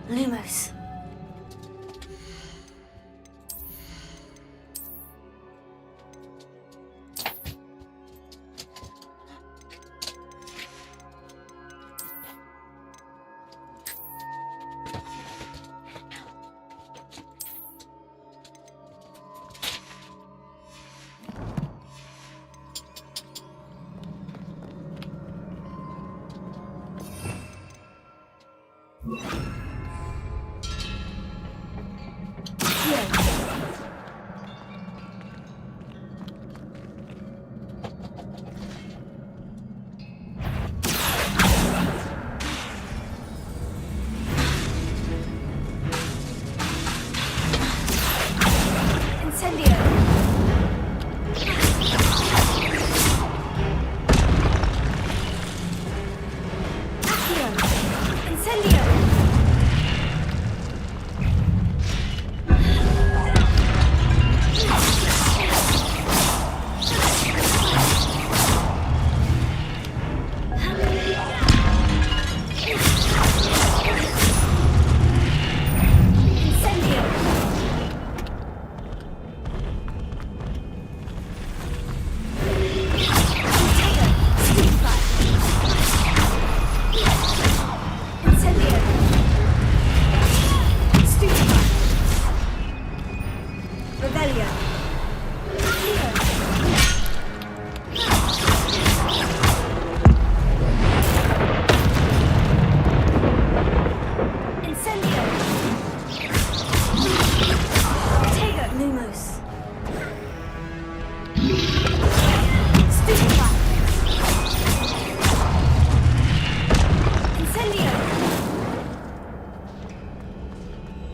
Lumos.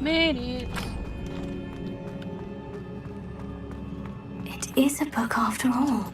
Made it. It is a book after all.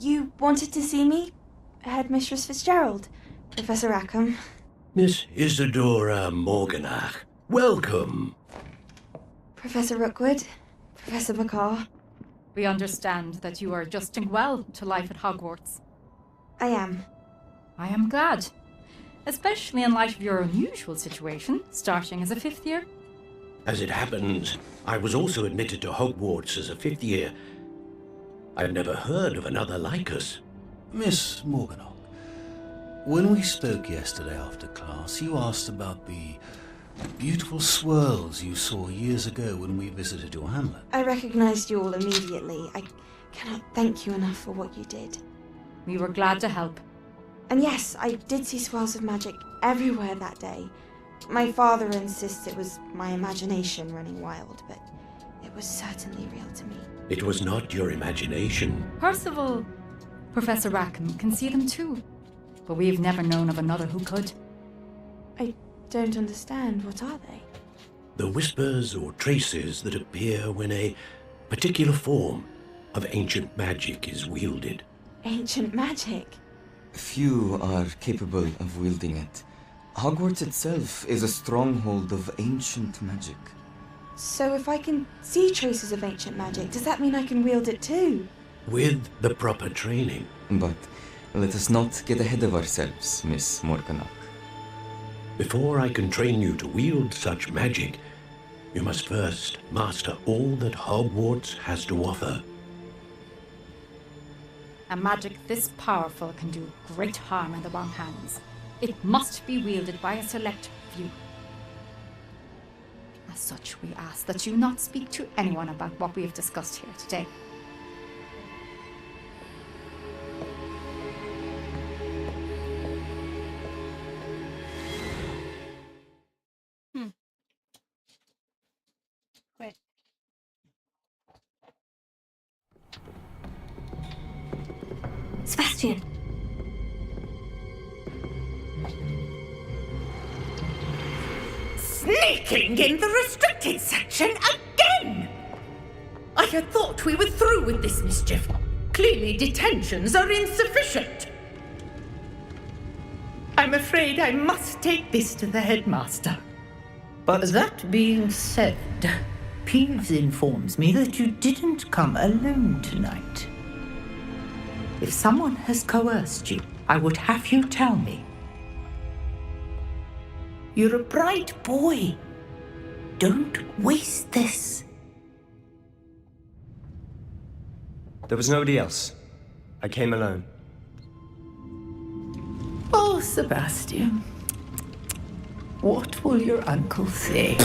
You wanted to see me? Headmistress Fitzgerald, Professor Rackham. Miss Isadora Morganach, welcome. Professor Rookwood, Professor McCaw. We understand that you are adjusting well to life at Hogwarts. I am. I am glad, especially in light of your unusual situation, starting as a fifth year. As it happens, I was also admitted to Hogwarts as a fifth year. I've never heard of another like us. Miss Morganach, when we spoke yesterday after class, you asked about the beautiful swirls you saw years ago when we visited your hamlet. I recognized you all immediately. I cannot thank you enough for what you did. We were glad to help. And yes, I did see swirls of magic everywhere that day. My father insists it was my imagination running wild, but it was certainly real to me. It was not your imagination. Percival, Professor Rackham can see them too, but we've never known of another who could. I don't understand. What are they? The whispers or traces that appear when a particular form of ancient magic is wielded. Ancient magic? Few are capable of wielding it. Hogwarts itself is a stronghold of ancient magic. So if I can see traces of ancient magic, does that mean I can wield it too? With the proper training. But let us not get ahead of ourselves, Miss Morganach. Before I can train you to wield such magic, you must first master all that Hogwarts has to offer. A magic this powerful can do great harm in the wrong hands. It must be wielded by a select few. As such, we ask that you not speak to anyone about what we have discussed here today. Quick. Sebastian! Sneaking in the restricted section again! I had thought we were through with this mischief. Clearly detentions are insufficient. I'm afraid I must take this to the headmaster. But that being said, Peeves informs me that you didn't come alone tonight. If someone has coerced you, I would have you tell me. You're a bright boy. Don't waste this. There was nobody else. I came alone. Oh, Sebastian. What will your uncle say?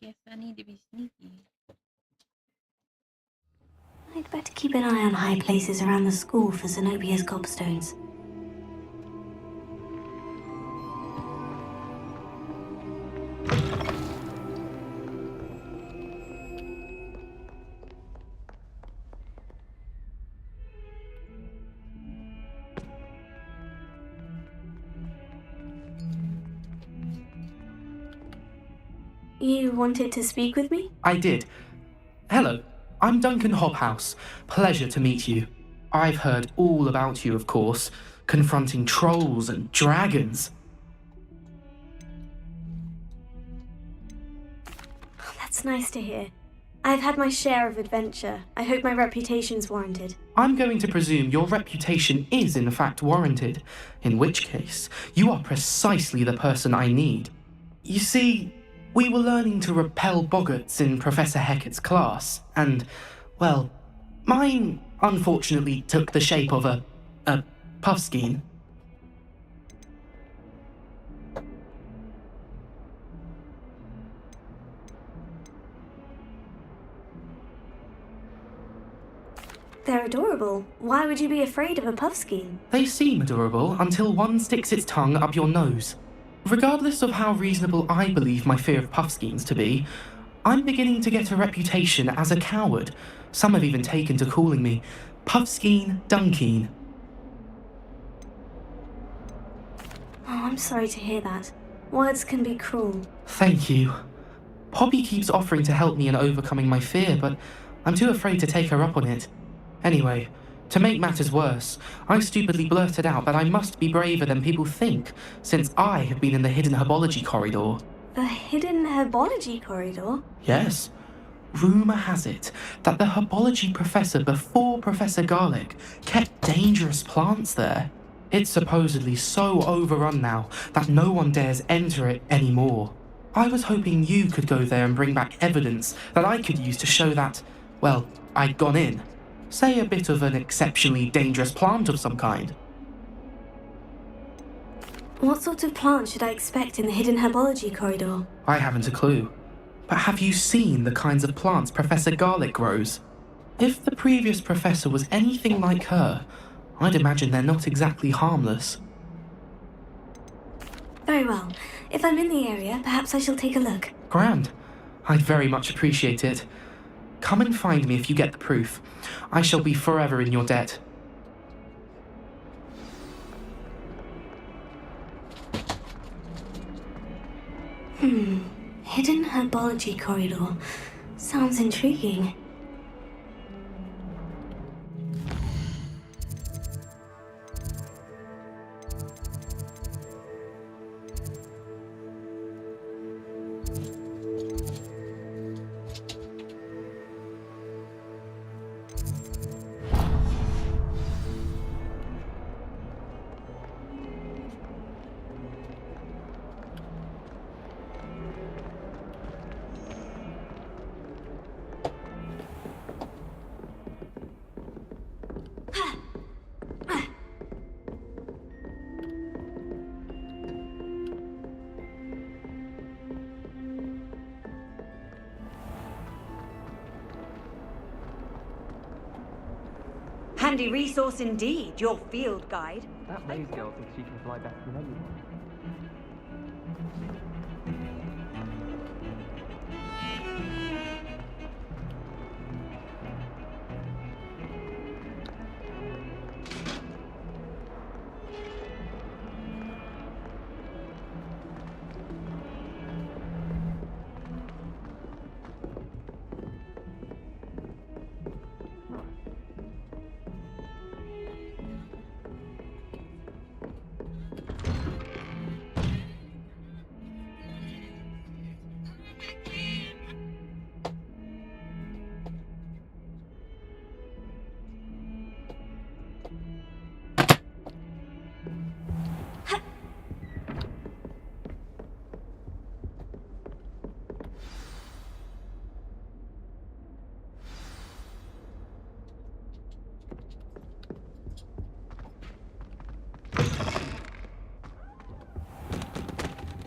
Guess I need to be sneaky. I'd better keep an eye on high places around the school for Zenobia's gobstones. You wanted to speak with me? I did. Hello, I'm Duncan Hobhouse. Pleasure to meet you. I've heard all about you, of course, confronting trolls and dragons. That's nice to hear. I've had my share of adventure. I hope my reputation's warranted. I'm going to presume your reputation is in fact warranted, in which case, you are precisely the person I need. You see, we were learning to repel boggarts in Professor Hecat's class, and, well, mine unfortunately took the shape of a puffskein. They're adorable. Why would you be afraid of a puffskein? They seem adorable until one sticks its tongue up your nose. Regardless of how reasonable I believe my fear of puffskeins to be, I'm beginning to get a reputation as a coward. Some have even taken to calling me Puffskein Dunkeen. Oh, I'm sorry to hear that. Words can be cruel. Thank you. Poppy keeps offering to help me in overcoming my fear, but I'm too afraid to take her up on it. Anyway, to make matters worse, I stupidly blurted out that I must be braver than people think, since I have been in the hidden herbology corridor. The hidden herbology corridor? Yes. Rumour has it that the herbology professor before Professor Garlic kept dangerous plants there. It's supposedly so overrun now that no one dares enter it anymore. I was hoping you could go there and bring back evidence that I could use to show that, well, I'd gone in. Say a bit of an exceptionally dangerous plant of some kind. What sort of plant should I expect in the hidden herbology corridor? I haven't a clue. But have you seen the kinds of plants Professor Garlic grows? If the previous professor was anything like her, I'd imagine they're not exactly harmless. Very well. If I'm in the area, perhaps I shall take a look. Grand. I'd very much appreciate it. Come and find me if you get the proof. I shall be forever in your debt. Hidden herbology corridor. Sounds intriguing. Handy resource indeed, your field guide. That maze girl thinks she can fly better than anyone.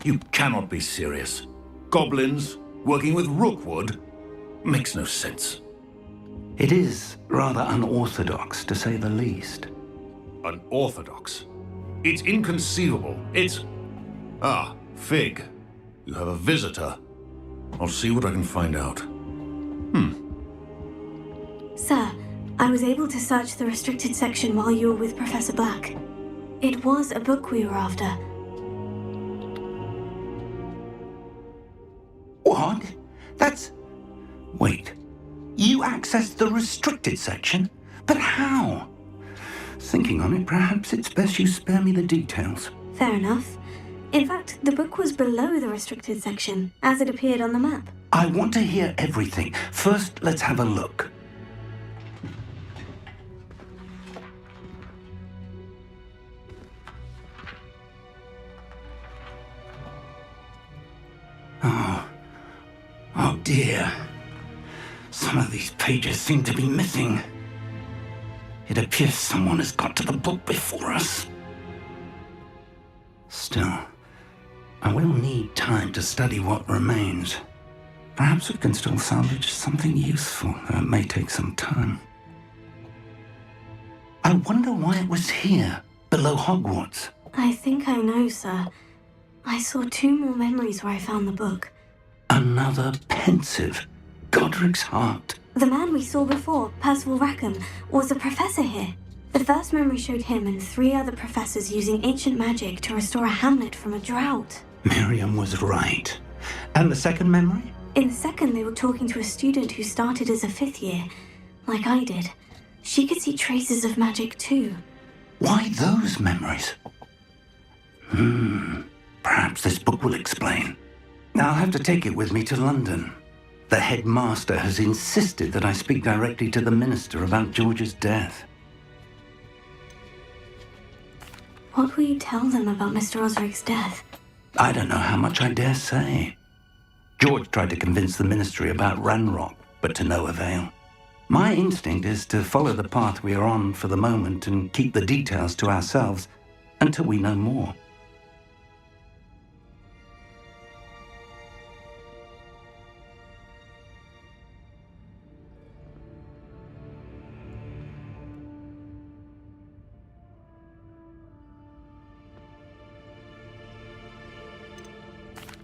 You cannot be serious. Goblins working with Rookwood? Makes no sense. It is rather unorthodox, to say the least. Unorthodox? It's inconceivable. It's... Ah, Fig. You have a visitor. I'll see what I can find out. Sir, I was able to search the restricted section while you were with Professor Black. It was a book we were after. What? What? That's... Wait. You accessed the restricted section? But how? Thinking on it, perhaps it's best you spare me the details. Fair enough. In fact, the book was below the restricted section, as it appeared on the map. I want to hear everything. First, let's have a look. Oh dear. Some of these pages seem to be missing. It appears someone has got to the book before us. Still, I will need time to study what remains. Perhaps we can still salvage something useful, though it may take some time. I wonder why it was here, below Hogwarts. I think I know, sir. I saw 2 more memories where I found the book. Another pensive. Godric's heart. The man we saw before, Percival Rackham, was a professor here. The first memory showed him and 3 other professors using ancient magic to restore a hamlet from a drought. Miriam was right. And the second memory? In the second, they were talking to a student who started as a 5th year, like I did. She could see traces of magic too. Why those memories? Perhaps this book will explain. I'll have to take it with me to London. The headmaster has insisted that I speak directly to the minister about George's death. What will you tell them about Mr. Osric's death? I don't know how much I dare say. George tried to convince the ministry about Ranrock, but to no avail. My instinct is to follow the path we are on for the moment and keep the details to ourselves until we know more.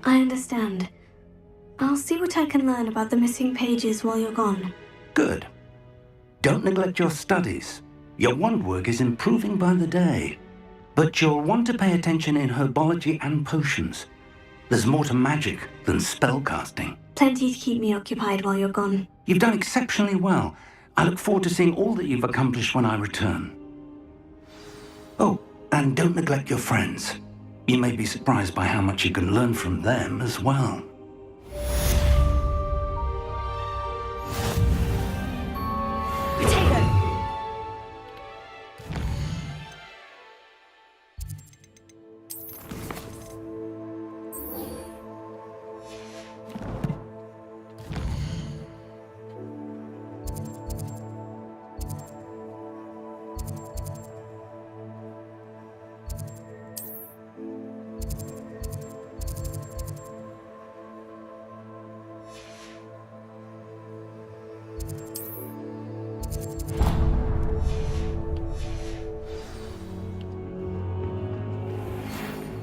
I understand. I'll see what I can learn about the missing pages while you're gone. Good. Don't neglect your studies. Your wand work is improving by the day. But you'll want to pay attention in herbology and potions. There's more to magic than spellcasting. Plenty to keep me occupied while you're gone. You've done exceptionally well. I look forward to seeing all that you've accomplished when I return. Oh, and don't neglect your friends. You may be surprised by how much you can learn from them as well.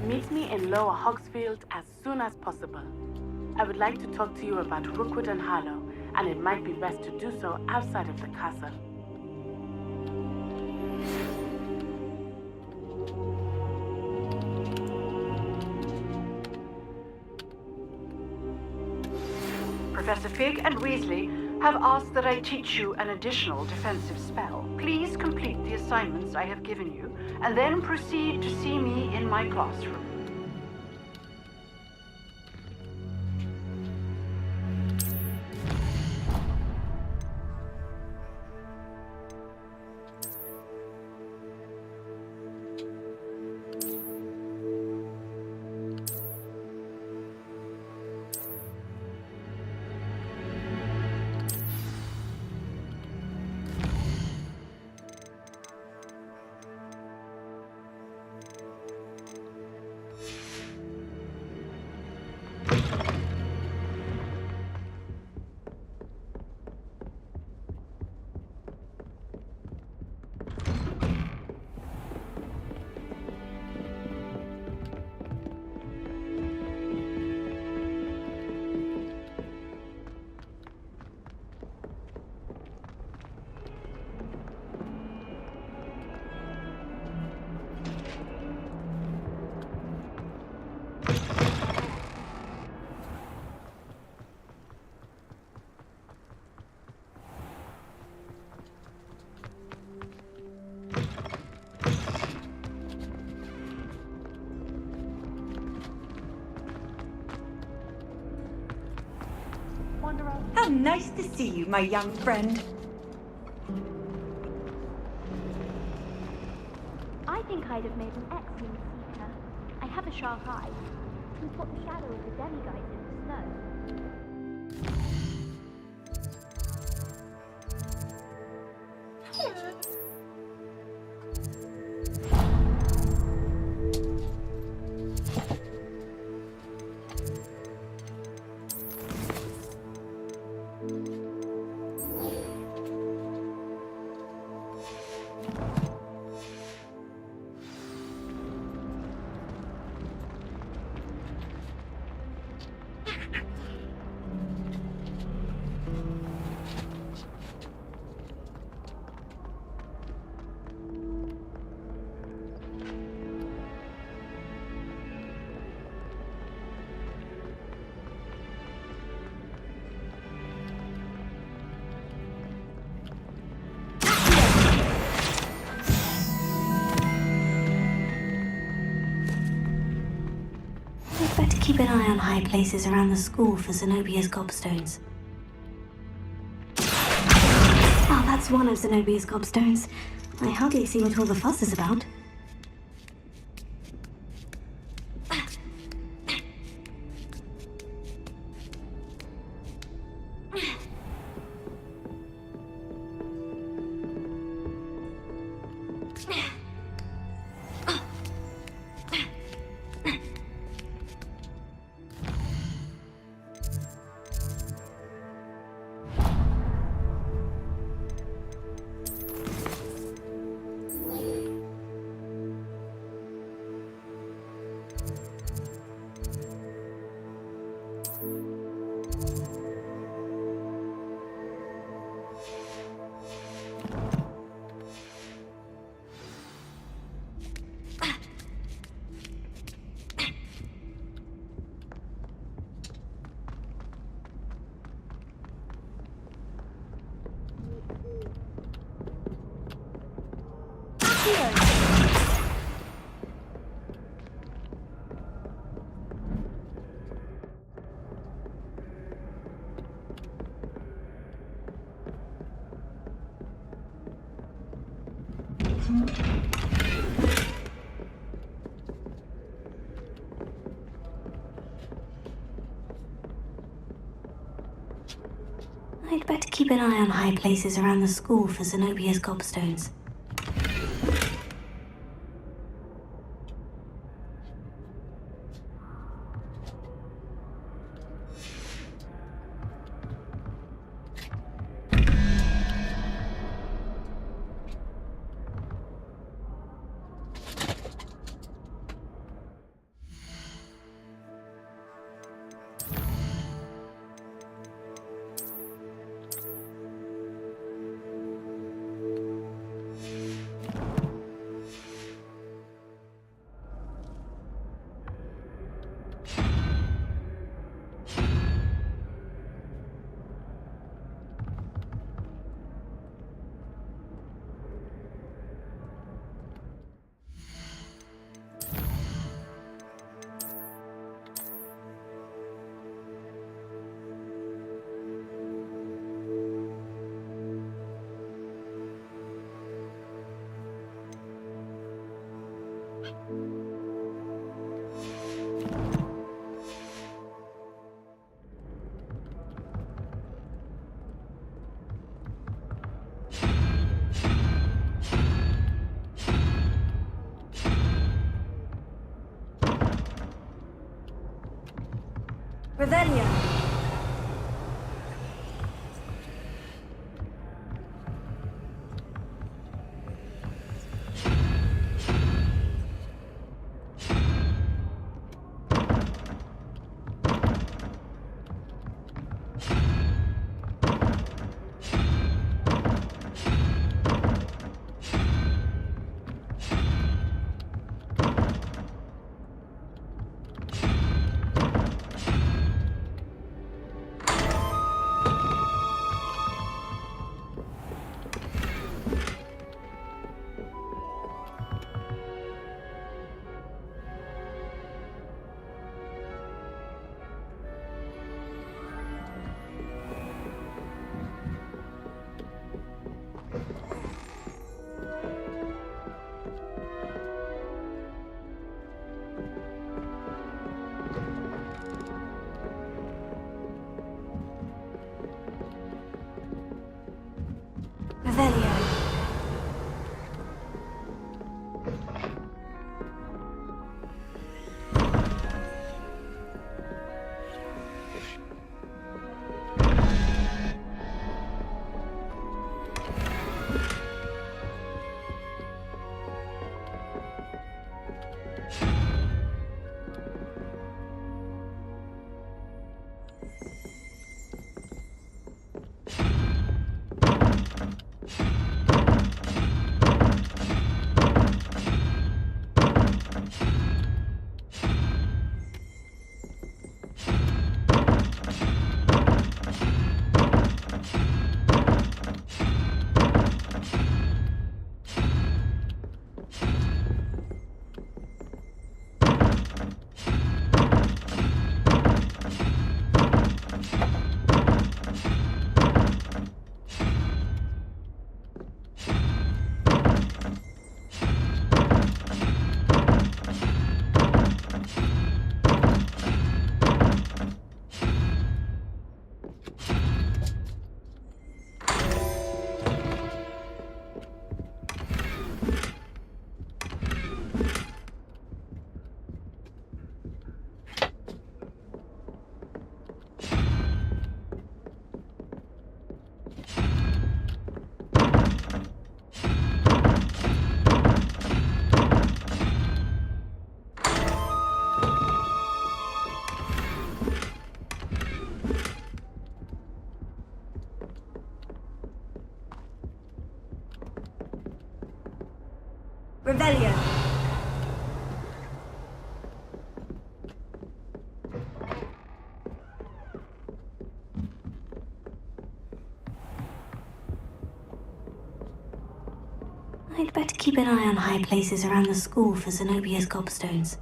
Meet me in Lower Hogsfield as soon as possible. I would like to talk to you about Rookwood and Harlow, and it might be best to do so outside of the castle. Professor Fig and Weasley have asked that I teach you an additional defensive spell. Please complete the assignments I have given you, and then proceed to see me in my classroom. How nice to see you, my young friend. I think I'd have made an excellent seeker. I have a sharp eye. Can spot the shadow of the demiguise in the snow. Better keep an eye on high places around the school for Zenobia's gobstones. Oh, that's one of Zenobia's gobstones. I hardly see what all the fuss is about. I'd better keep an eye on high places around the school for Zenobia's gobstones. Revelio. Revelio. Revelio. I'd better keep an eye on high places around the school for Zenobia's gobstones.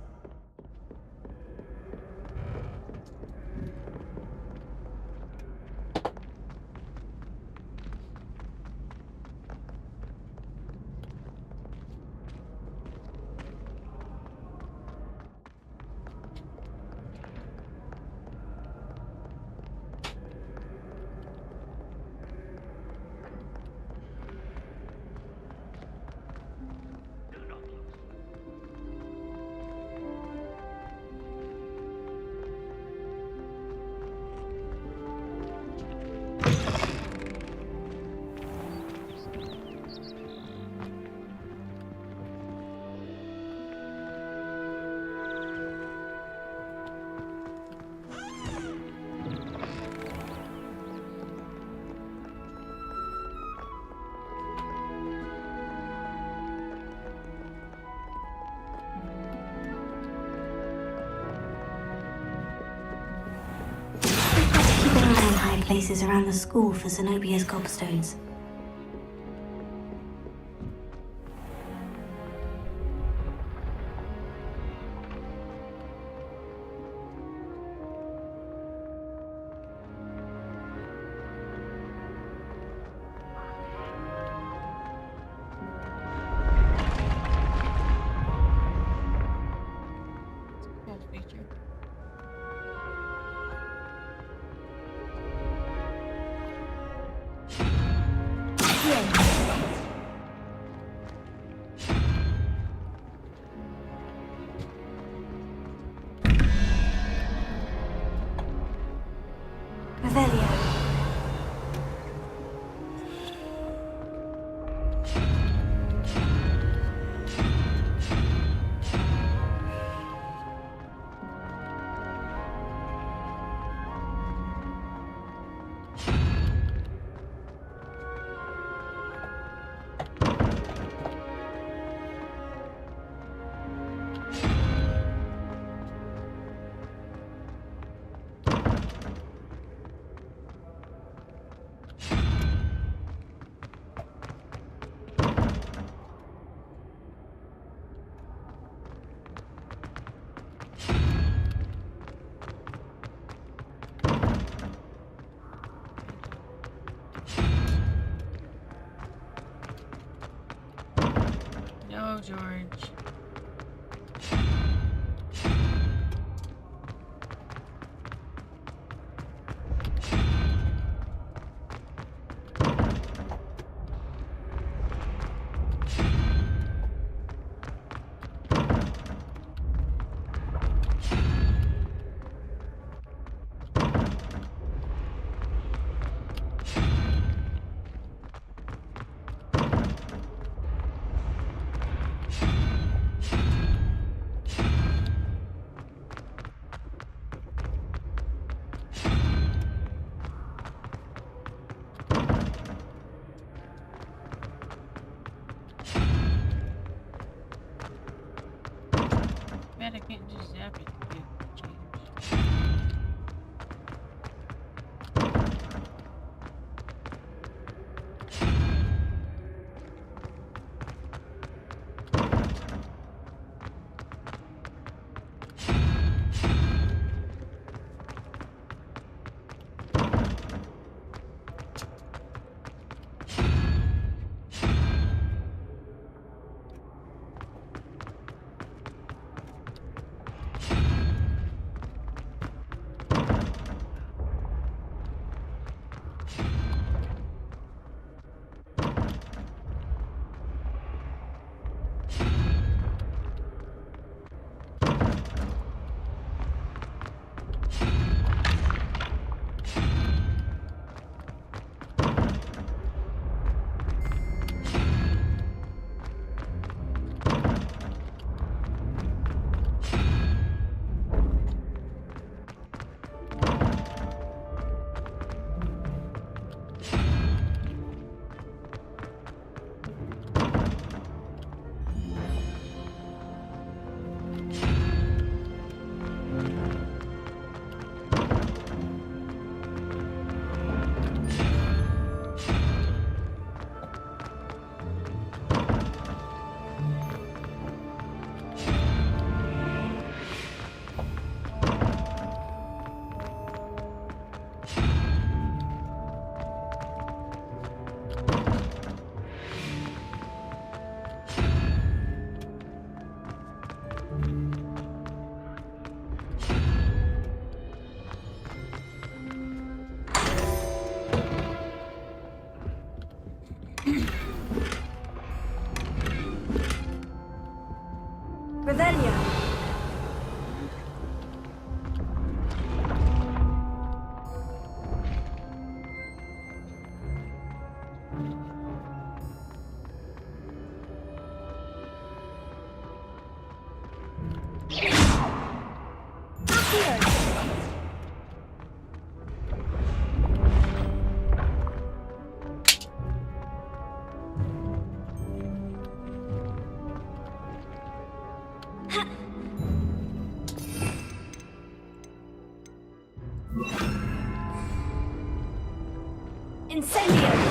Places around the school for Zenobia's gobstones. No, George. Incendio!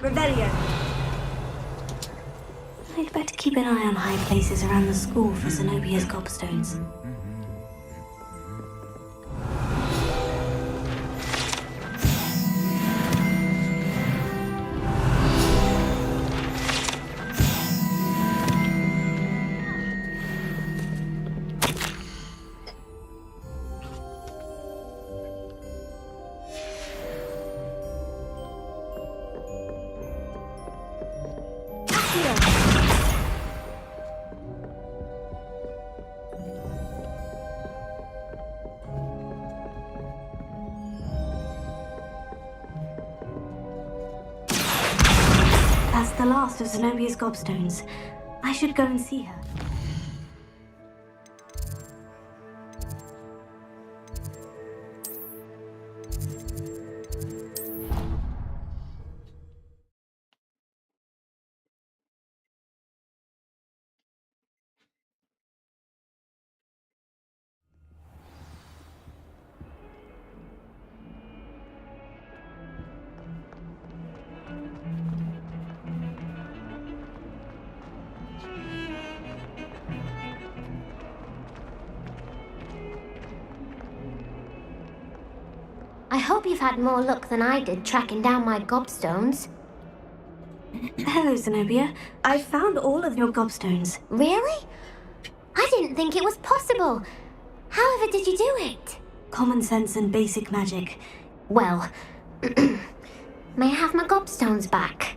Revelio. I'd better keep an eye on high places around the school for Zenobia's gobstones. That's the last of Zenobia's gobstones. I should go and see her. I hope you've had more luck than I did tracking down my gobstones. Hello, Zenobia. I found all of your gobstones. Really? I didn't think it was possible. However did you do it? Common sense and basic magic. Well, may I have my gobstones back?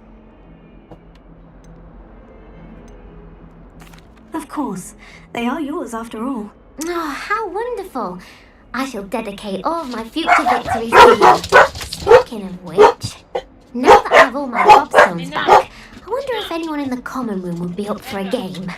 Of course. They are yours after all. Oh, how wonderful. I shall dedicate all of my future victories to you. Speaking of which, now that I have all my gobstones back, I wonder if anyone in the common room would be up for a game.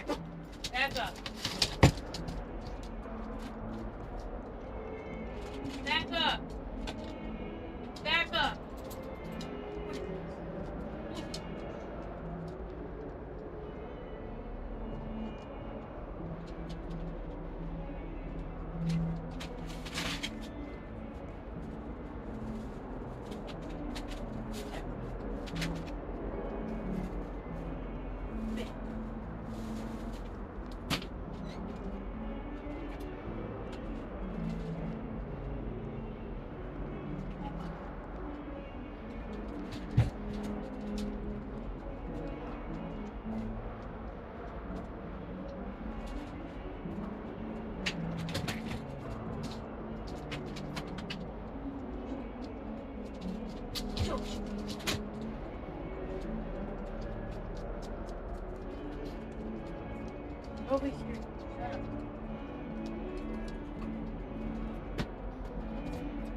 Over here.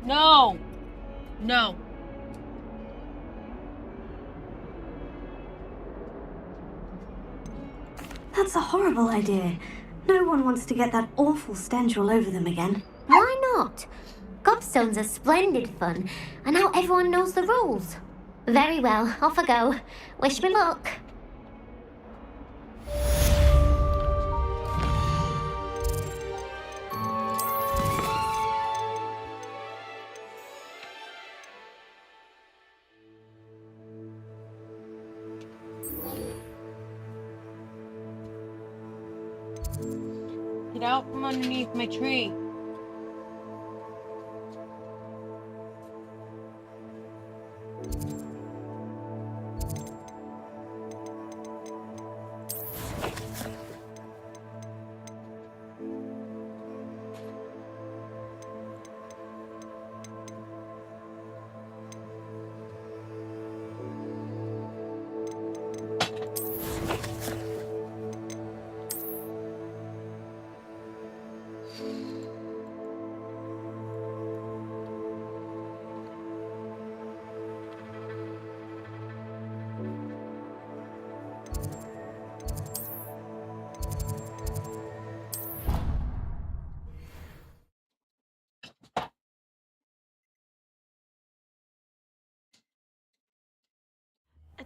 No! No. That's a horrible idea. No one wants to get that awful stench all over them again. Why not? Gobstones are splendid fun, and now everyone knows the rules. Very well, off I go. Wish me luck. Get out from underneath my tree.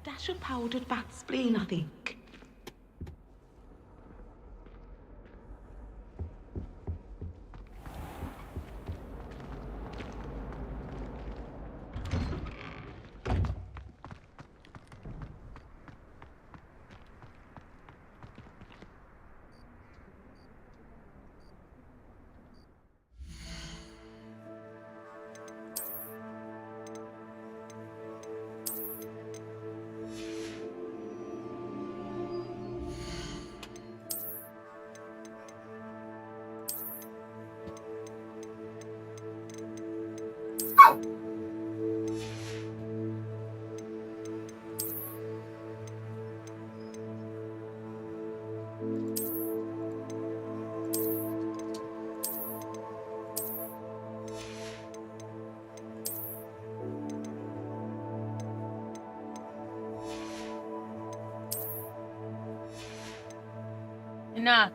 dash of powdered bat spleen, I think. Enough.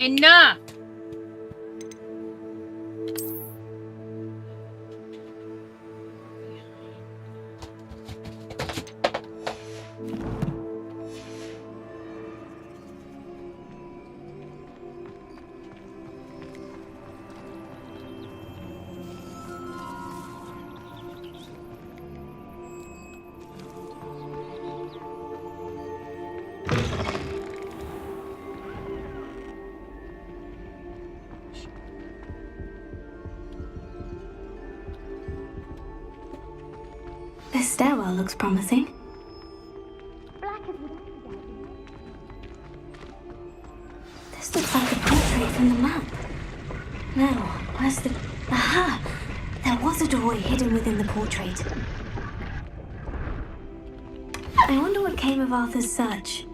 Enough! This stairwell looks promising. This looks like a portrait from the map. No, where's the... Aha! There was a doorway hidden within the portrait. I wonder what came of Arthur's search.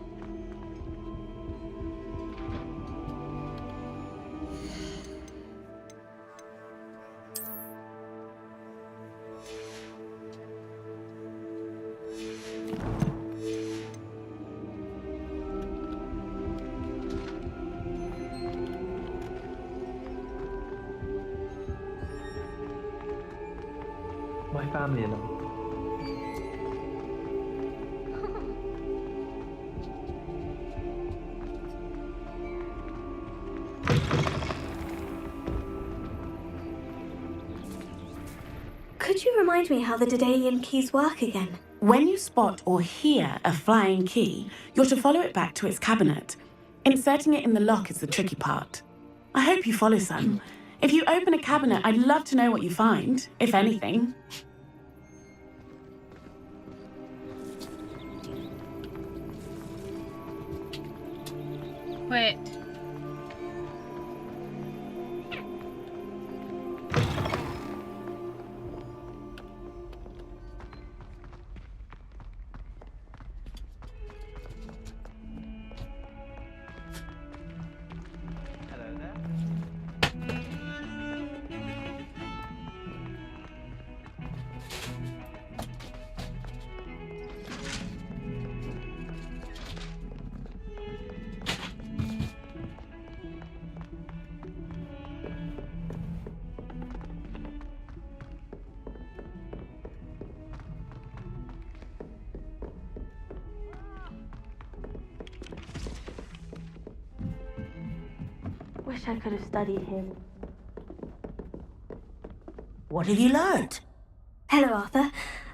My family and I. Could you remind me how the Daedalian keys work again? When you spot or hear a flying key, you're to follow it back to its cabinet. Inserting it in the lock is the tricky part. I hope you follow, son. If you open a cabinet, I'd love to know what you find, if anything. Wait. Wish I could have studied him. What have you learned? Hello, Arthur.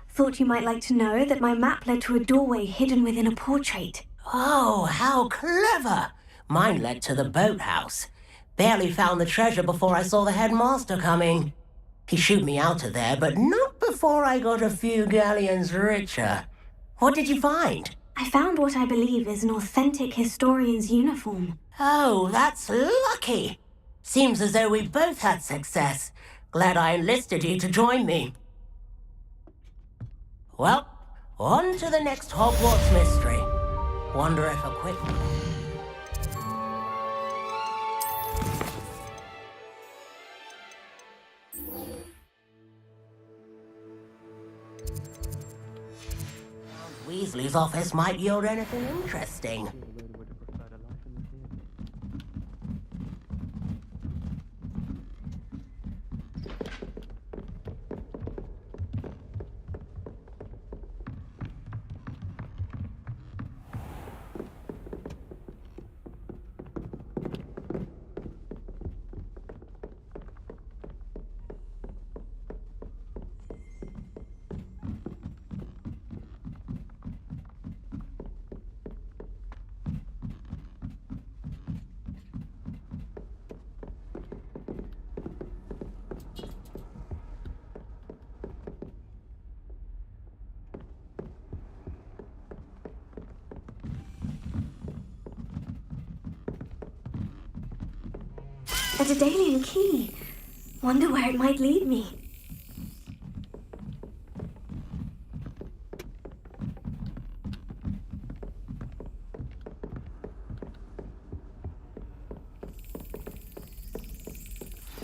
Thought you might like to know that my map led to a doorway hidden within a portrait. Oh, how clever! Mine led to the boathouse. Barely found the treasure before I saw the headmaster coming. He shooed me out of there, but not before I got a few galleons richer. What did you find? I found what I believe is an authentic historian's uniform. Oh, that's lucky. Seems as though we both had success. Glad I enlisted you to join me. Well, on to the next Hogwarts mystery. Wonder if a quick... Weasley's office might yield anything interesting. A Daedalian key. Wonder where it might lead me.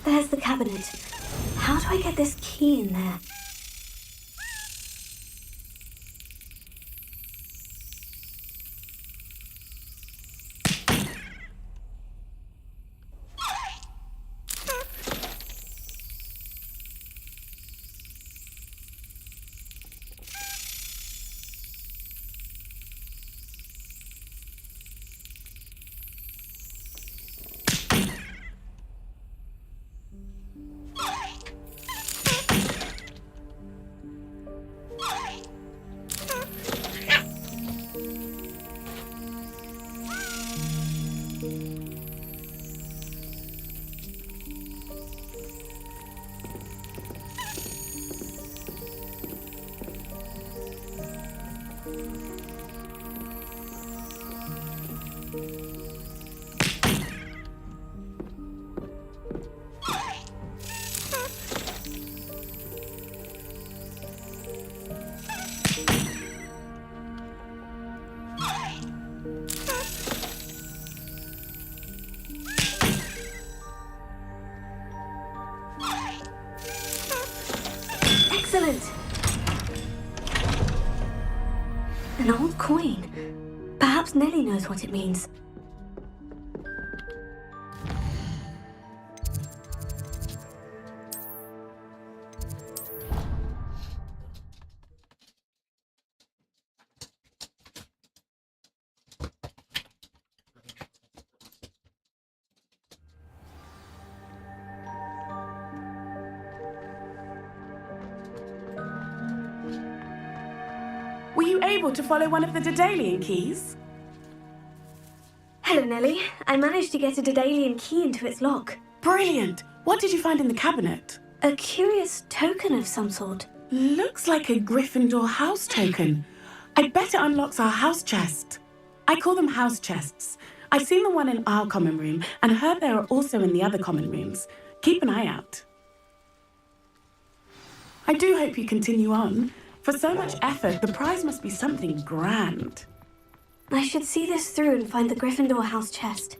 There's the cabinet. How do I get this key in there? Excellent! An old coin. Perhaps Nellie knows what it means. Were you able to follow one of the Daedalian keys? Hello, Nellie. I managed to get a Daedalian key into its lock. Brilliant! What did you find in the cabinet? A curious token of some sort. Looks like a Gryffindor house token. I bet it unlocks our house chest. I call them house chests. I've seen the one in our common room and heard there are also in the other common rooms. Keep an eye out. I do hope you continue on. For so much effort, the prize must be something grand. I should see this through and find the Gryffindor house chest.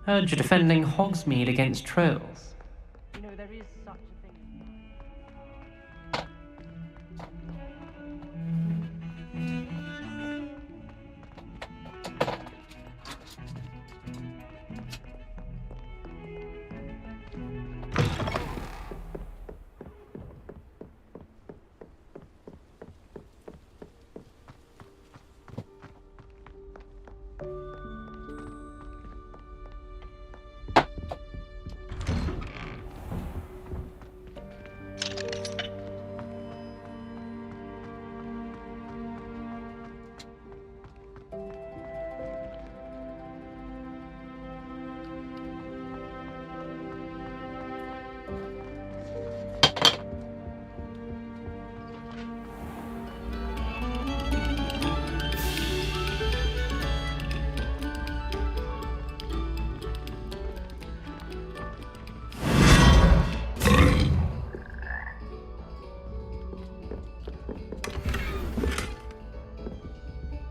Heard you're defending Hogsmeade against trolls. You know, there is such a thing.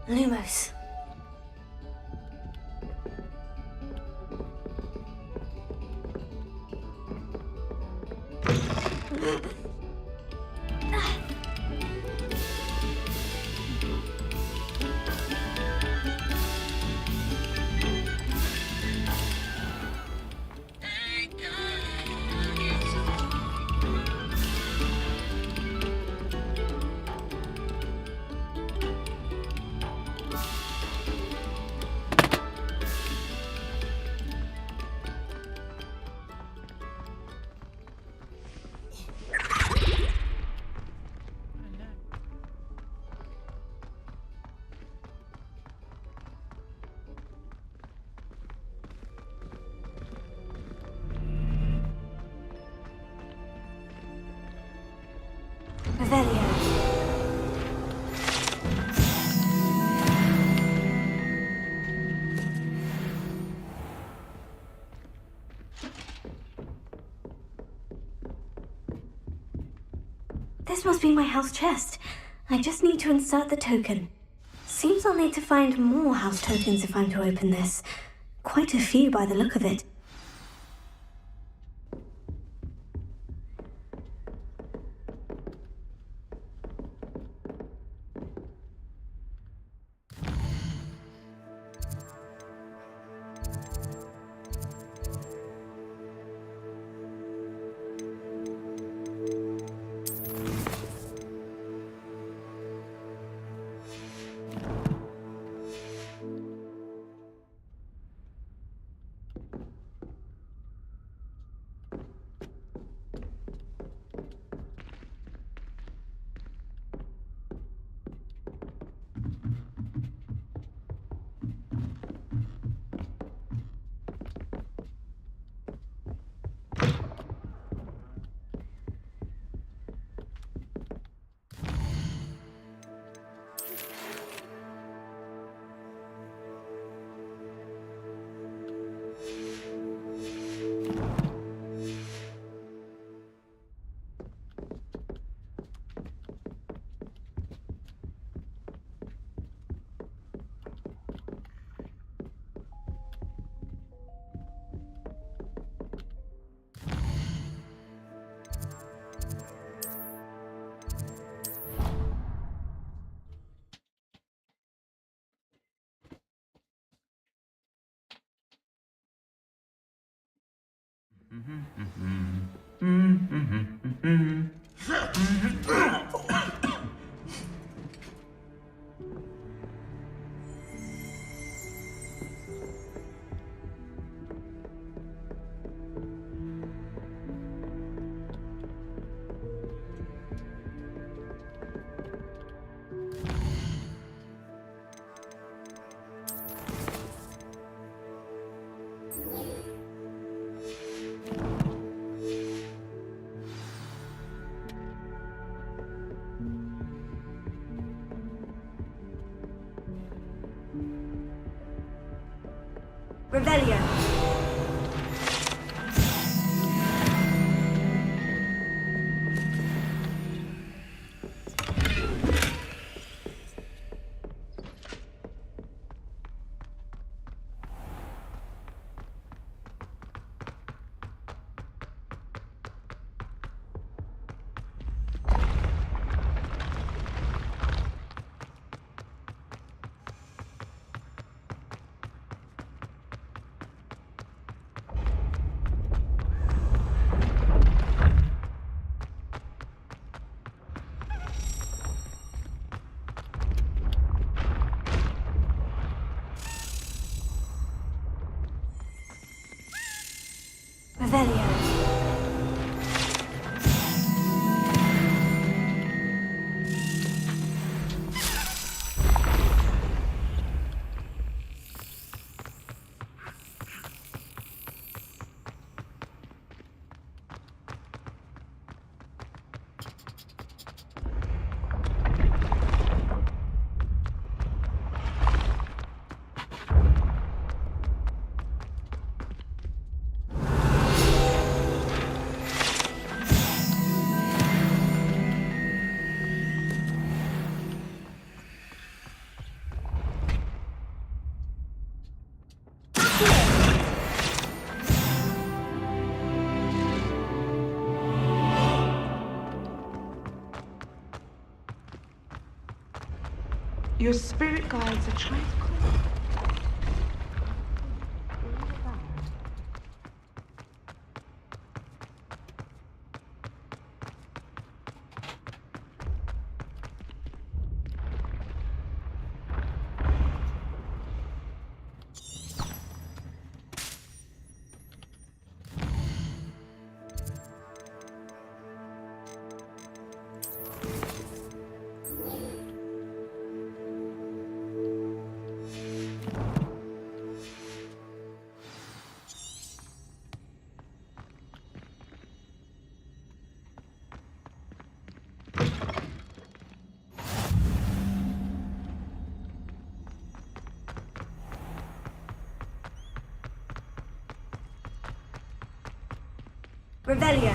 Lumos. Revelio. This must be my house chest. I just need to insert the token. Seems I'll need to find more house tokens if I'm to open this. Quite a few by the look of it. Revelio. Revelio. Your spirit guides are trying to call you. Revelio.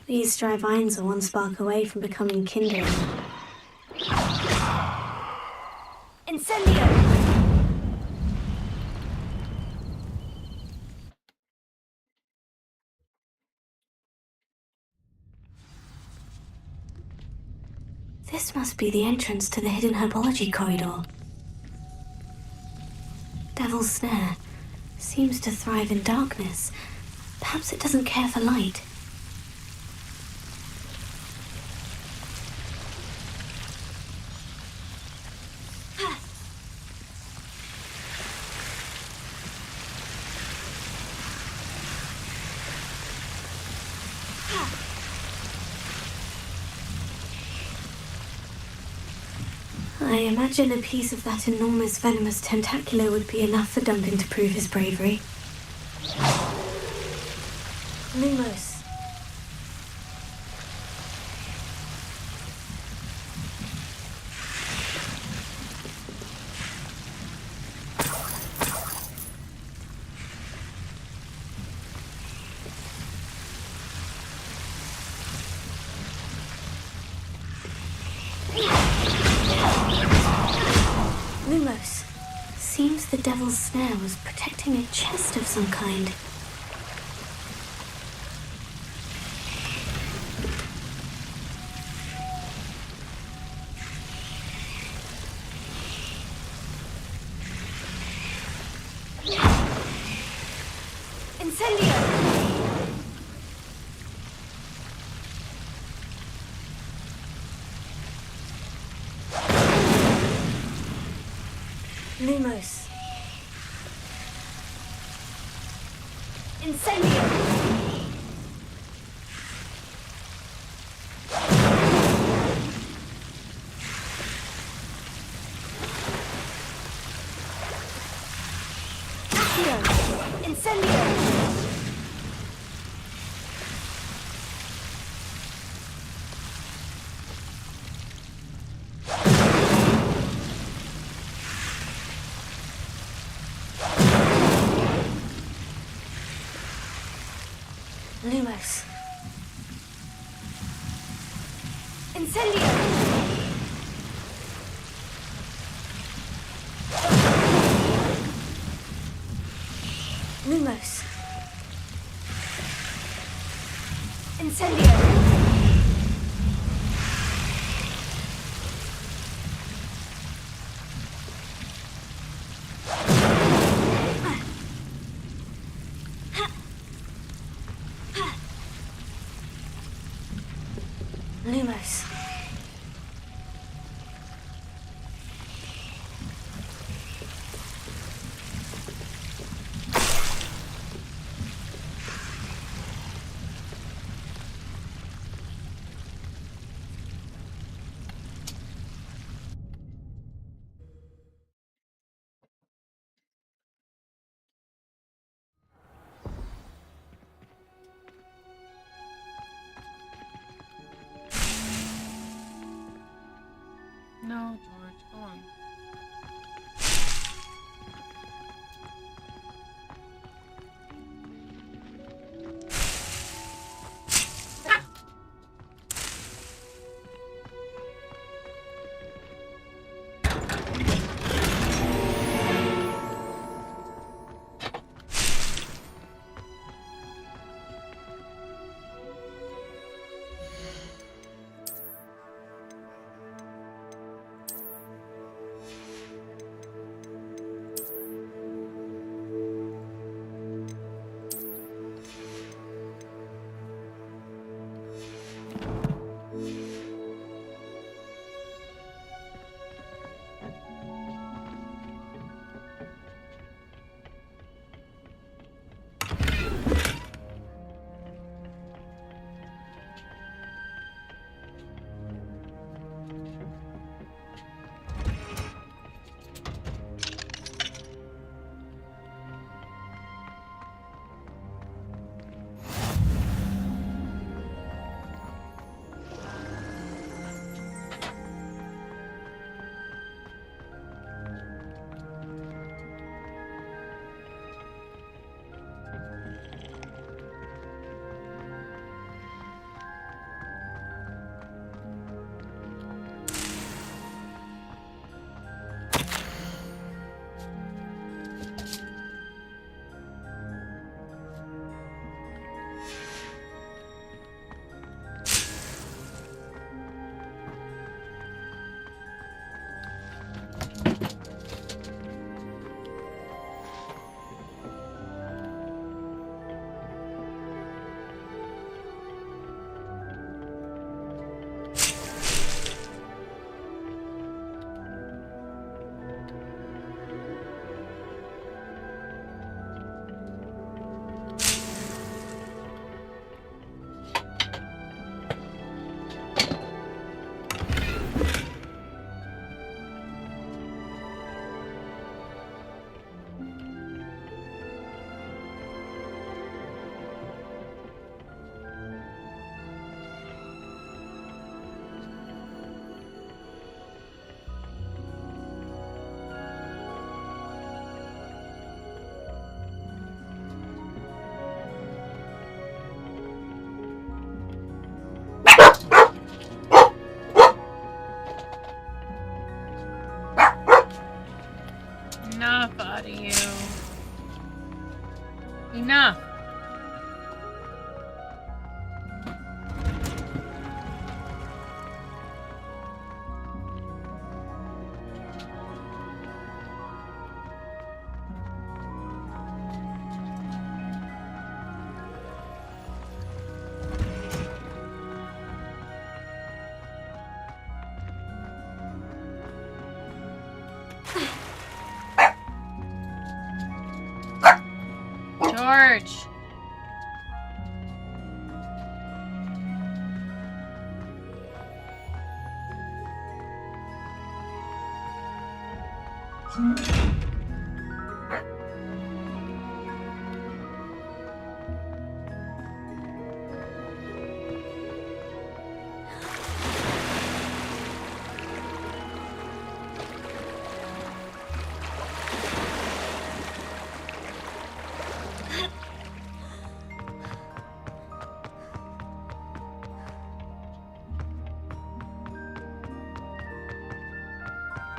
These dry vines are one spark away from becoming kindling. Incendio! This must be the entrance to the hidden herbology corridor. Devil's Snare seems to thrive in darkness. Perhaps it doesn't care for light. I imagine a piece of that enormous venomous tentacular would be enough for Duncan to prove his bravery. Lumos. Lumos. Seems the Devil's Snare was protecting a chest of some kind. Incendio! Lumos. Incendio! Accio! Incendio! Lumos. Incendio! Lumos. Incendio! Lumos. No, George, go on. Enough out of you. Enough. George.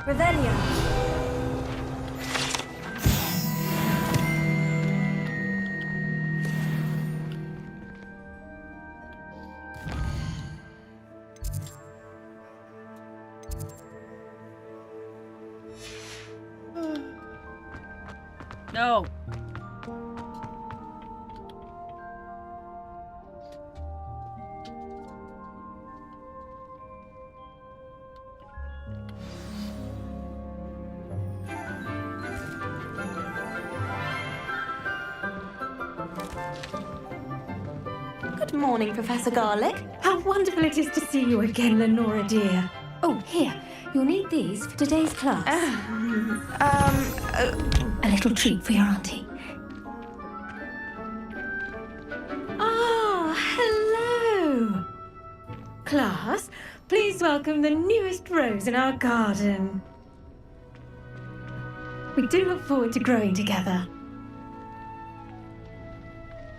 Revelio. No. Good morning, Professor Garlick. How wonderful it is to see you again, Lenora dear. Oh, here. You'll need these for today's class. A little treat for your auntie. Ah, hello. Class, please welcome the newest rose in our garden. We do look forward to growing together.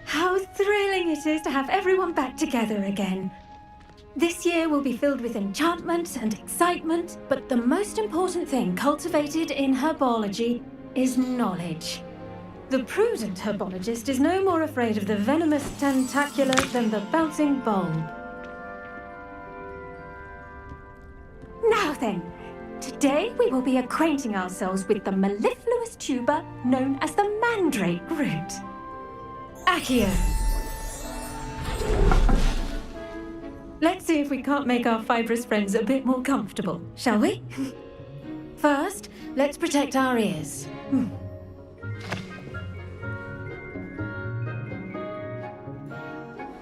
How thrilling it is to have everyone back together again. This year will be filled with enchantment and excitement, but the most important thing cultivated in herbology is knowledge. The prudent herbologist is no more afraid of the venomous tentacula than the bouncing bulb. Now then, today we will be acquainting ourselves with the mellifluous tuber known as the mandrake root. Accio. Let's see if we can't make our fibrous friends a bit more comfortable, shall we? First, let's protect our ears.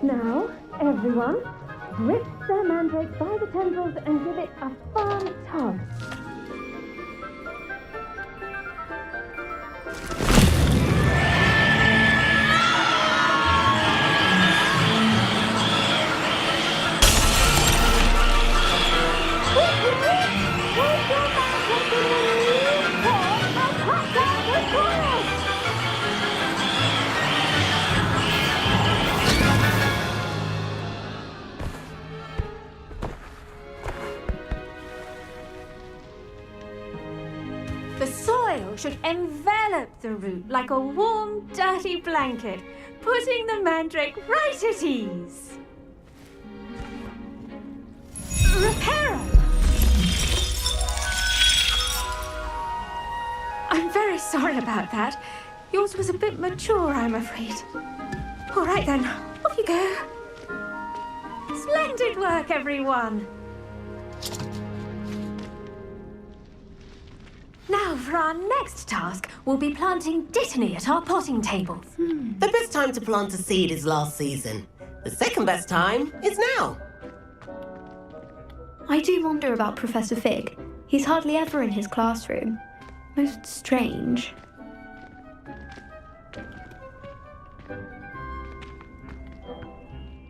Now, everyone, grip the mandrake by the tendrils and give it a firm tug. The soil should envelop the root like a warm, dirty blanket, putting the mandrake right at ease. Reparo! I'm very sorry about that. Yours was a bit mature, I'm afraid. All right then, off you go. Splendid work, everyone. Now, for our next task, we'll be planting Dittany at our potting tables. The best time to plant a seed is last season. The second best time is now. I do wonder about Professor Fig. He's hardly ever in his classroom. Most strange.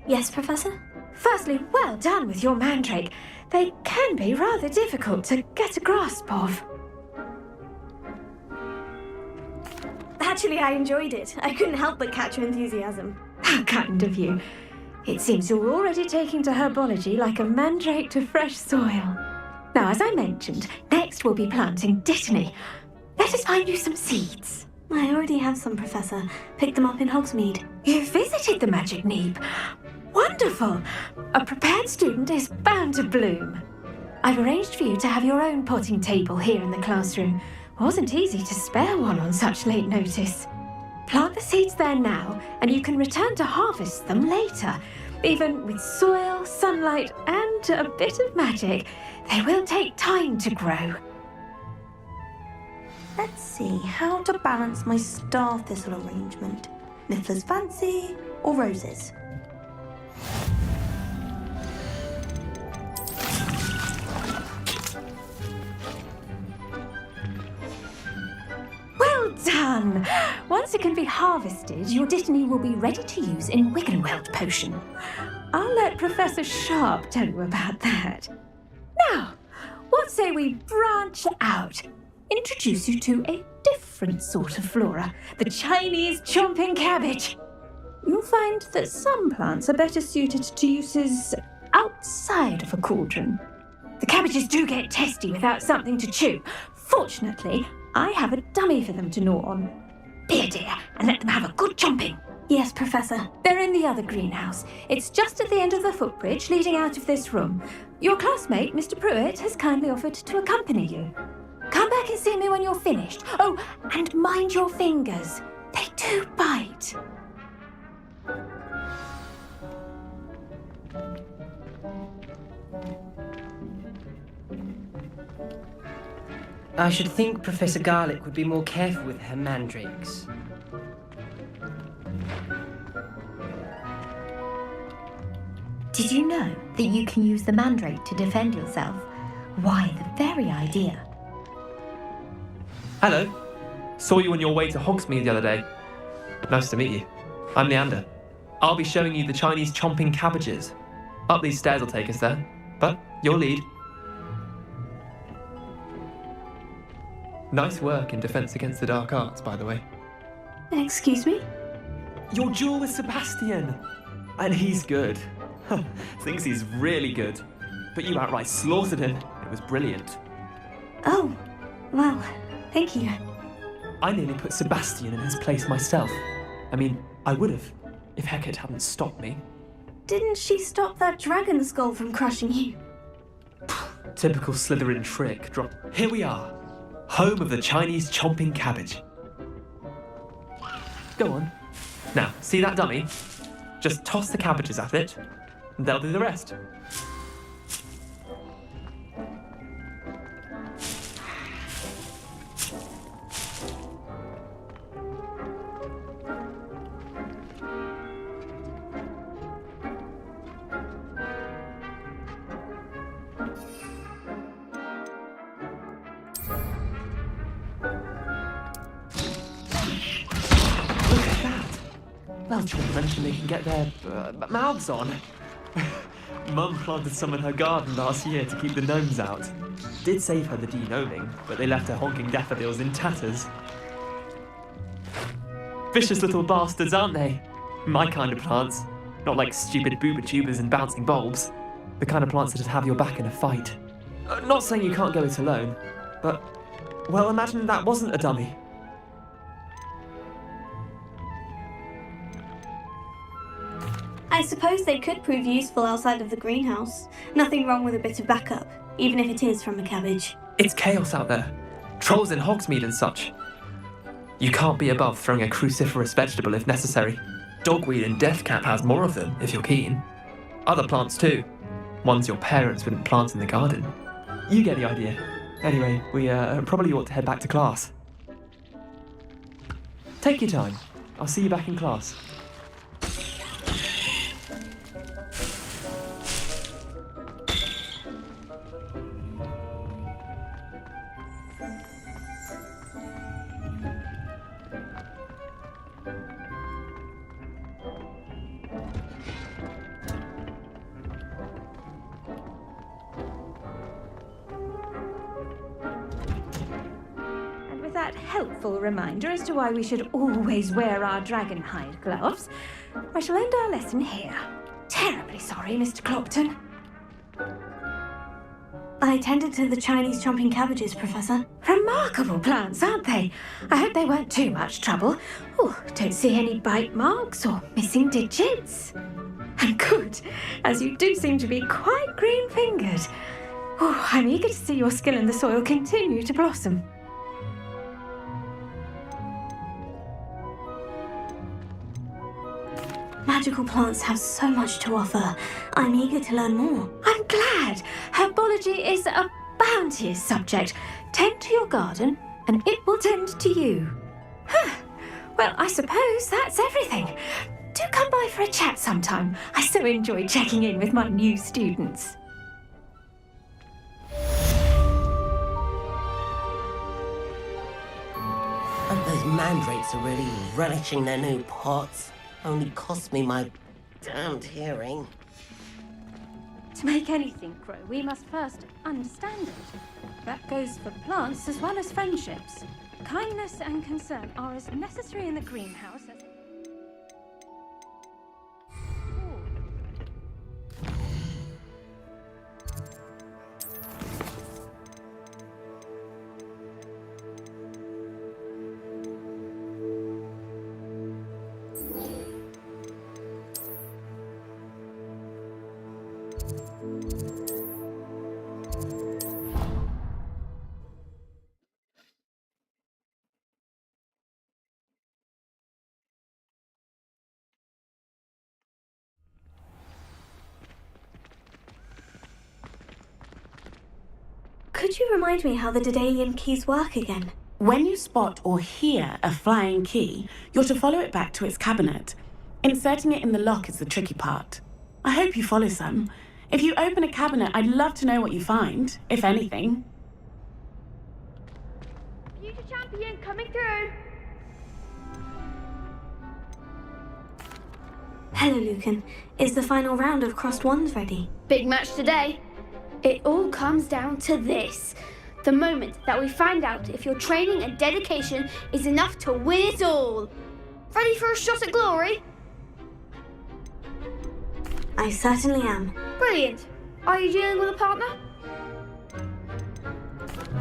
Yes, Professor? Firstly, well done with your mandrake. They can be rather difficult to get a grasp of. Actually, I enjoyed it. I couldn't help but catch your enthusiasm. How kind of you. It seems you're already taking to herbology like a mandrake to fresh soil. Now, as I mentioned, next we'll be planting Dittany. Let us find you some seeds. I already have some, Professor. Picked them up in Hogsmeade. You visited the Magic Neep. Wonderful! A prepared student is bound to bloom. I've arranged for you to have your own potting table here in the classroom. Wasn't easy to spare one on such late notice. Plant the seeds there now, and you can return to harvest them later. Even with soil, sunlight, and a bit of magic, they will take time to grow. Let's see how to balance my star thistle arrangement. Niffler's fancy or roses? Well done! Once it can be harvested, your Dittany will be ready to use in Wiggenweld potion. I'll let Professor Sharp tell you about that. Now, what say we branch out? Introduce you to a different sort of flora, the Chinese chomping cabbage. You'll find that some plants are better suited to uses outside of a cauldron. The cabbages do get testy without something to chew. Fortunately, I have a dummy for them to gnaw on. Be a dear and let them have a good chomping. Yes, Professor. They're in the other greenhouse. It's just at the end of the footbridge leading out of this room. Your classmate, Mr. Pruitt, has kindly offered to accompany you. Come back and see me when you're finished. Oh, and mind your fingers. They do bite. I should think Professor Garlick would be more careful with her mandrakes. Did you know that you can use the mandrake to defend yourself? Why, the very idea. Hello. Saw you on your way to Hogsmeade the other day. Nice to meet you. I'm Leander. I'll be showing you the Chinese chomping cabbages. Up these stairs will take us there, but Your lead. Nice work in Defense Against the Dark Arts, by the way. Excuse me? Your duel with Sebastian! And he's good. Thinks he's really good. But you outright slaughtered him. It was brilliant. Oh, well, thank you. I nearly put Sebastian in his place myself. I mean, I would have, if Hecate hadn't stopped me. Didn't she stop that dragon skull from crushing you? Typical Slytherin trick. Here we are. Home of the Chinese chomping cabbage. Go on. Now, see that dummy? Just toss the cabbages at it, and they'll do the rest. Well, children mentioned they can get their mouths on. Mum planted some in her garden last year to keep the gnomes out. Did save her the de-gnoming, but they left her honking daffodils in tatters. Vicious little bastards, aren't they? My kind of plants. Not like stupid booba tubers and bouncing bulbs. The kind of plants that'd have your back in a fight. Not saying you can't go it alone, but... well, imagine that wasn't a dummy. I suppose they could prove useful outside of the greenhouse. Nothing wrong with a bit of backup, even if it is from a cabbage. It's chaos out there. Trolls in Hogsmeade and such. You can't be above throwing a cruciferous vegetable if necessary. Dogweed and deathcap has more of them, if you're keen. Other plants too. Ones your parents wouldn't plant in the garden. You get the idea. Anyway, we probably ought to head back to class. Take your time. I'll see you back in class. That helpful reminder as to why we should always wear our dragon hide gloves, I shall end our lesson here. Terribly sorry, Mr. Clopton. I tended to the Chinese chomping cabbages, Professor. Remarkable plants, aren't they? I hope they weren't too much trouble. Oh, don't see any bite marks or missing digits. And good, as you do seem to be quite green-fingered. Oh, I'm eager to see your skill in the soil continue to blossom. Magical plants have so much to offer. I'm eager to learn more. I'm glad. Herbology is a bounteous subject. Tend to your garden, and it will tend to you. Well, I suppose that's everything. Do come by for a chat sometime. I so enjoy checking in with my new students. And those mandrakes are really relishing their new pots. Only cost me my damned hearing. To make anything grow, we must first understand it. That goes for plants as well as friendships. Kindness and concern are as necessary in the greenhouse as... Could you remind me how the Daedalian keys work again? When you spot or hear a flying key, you're to follow it back to its cabinet. Inserting it in the lock is the tricky part. I hope you follow, Sam. If you open a cabinet, I'd love to know what you find, if anything. Future champion coming through. Hello, Lucan. Is the final round of Crossed Wands ready? Big match today. It all comes down to this. The moment that we find out if your training and dedication is enough to win it all. Ready for a shot at glory? I certainly am. Brilliant. Are you dealing with a partner?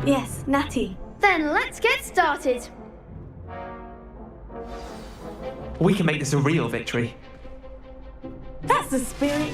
Yes, Natty. Then let's get started. We can make this a real victory. That's the spirit.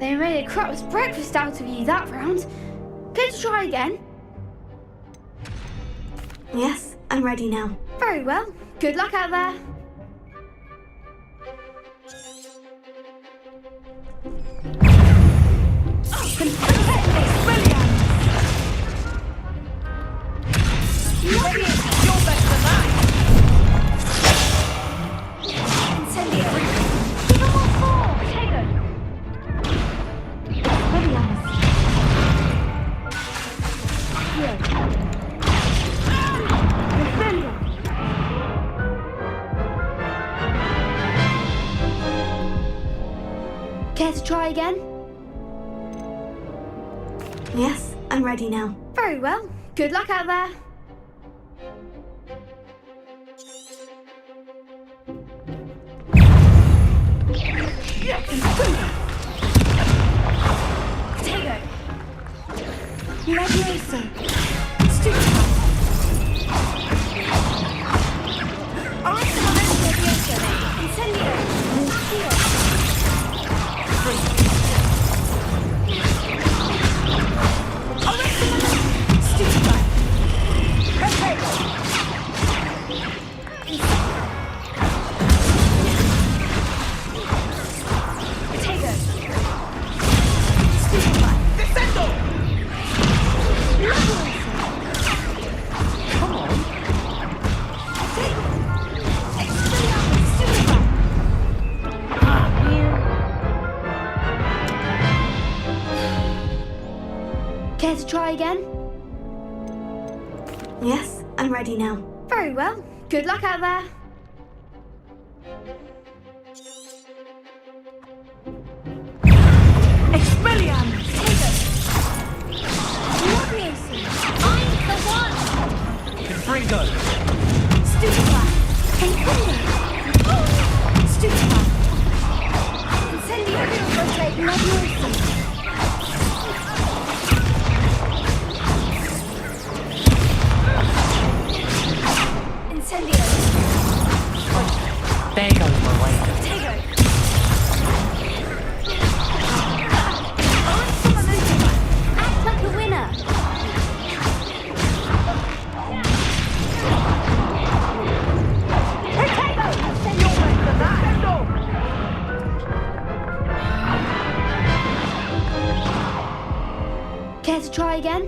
They made a crap's breakfast out of you that round. Care to try again? Yes, I'm ready now. Very well. Good luck out there. Care to try again? Yes, I'm ready now. Very well. Good luck out there. Potato. Levioso. Stupid. Levioso. Incendio. Care to try again? Yes, I'm ready now. Very well. Good luck out there. Expelliarmus! Levioso! I'm the one! Confringo! Stupefy! Incendio! Stupefy! Incendio! Rotate Levioso! Incendio! There goes my way. Potato! Act like a winner! Potato! You're better than that! Care to try again?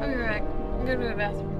I'll be right back. I'm going to the bathroom.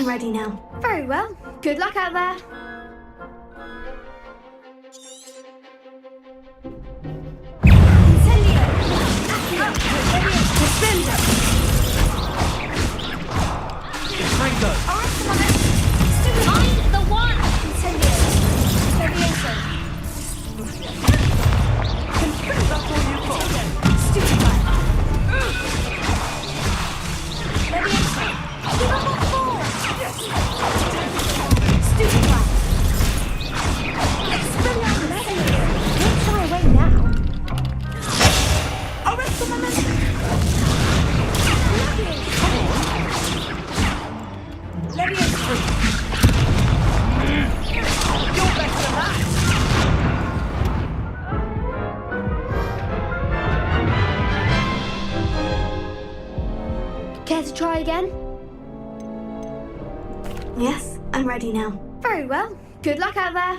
I'm ready now. Very well. Good luck out there. Find the one! Incendio. Levioso. That's all you've got. Stupefy. Levioso. Give up on four! Stupefy. Expelliarmus. Don't shy away now. Arrest the momentum! Levioso. You're better than that! Care to try again? Yes, I'm ready now. Very well. Good luck out there.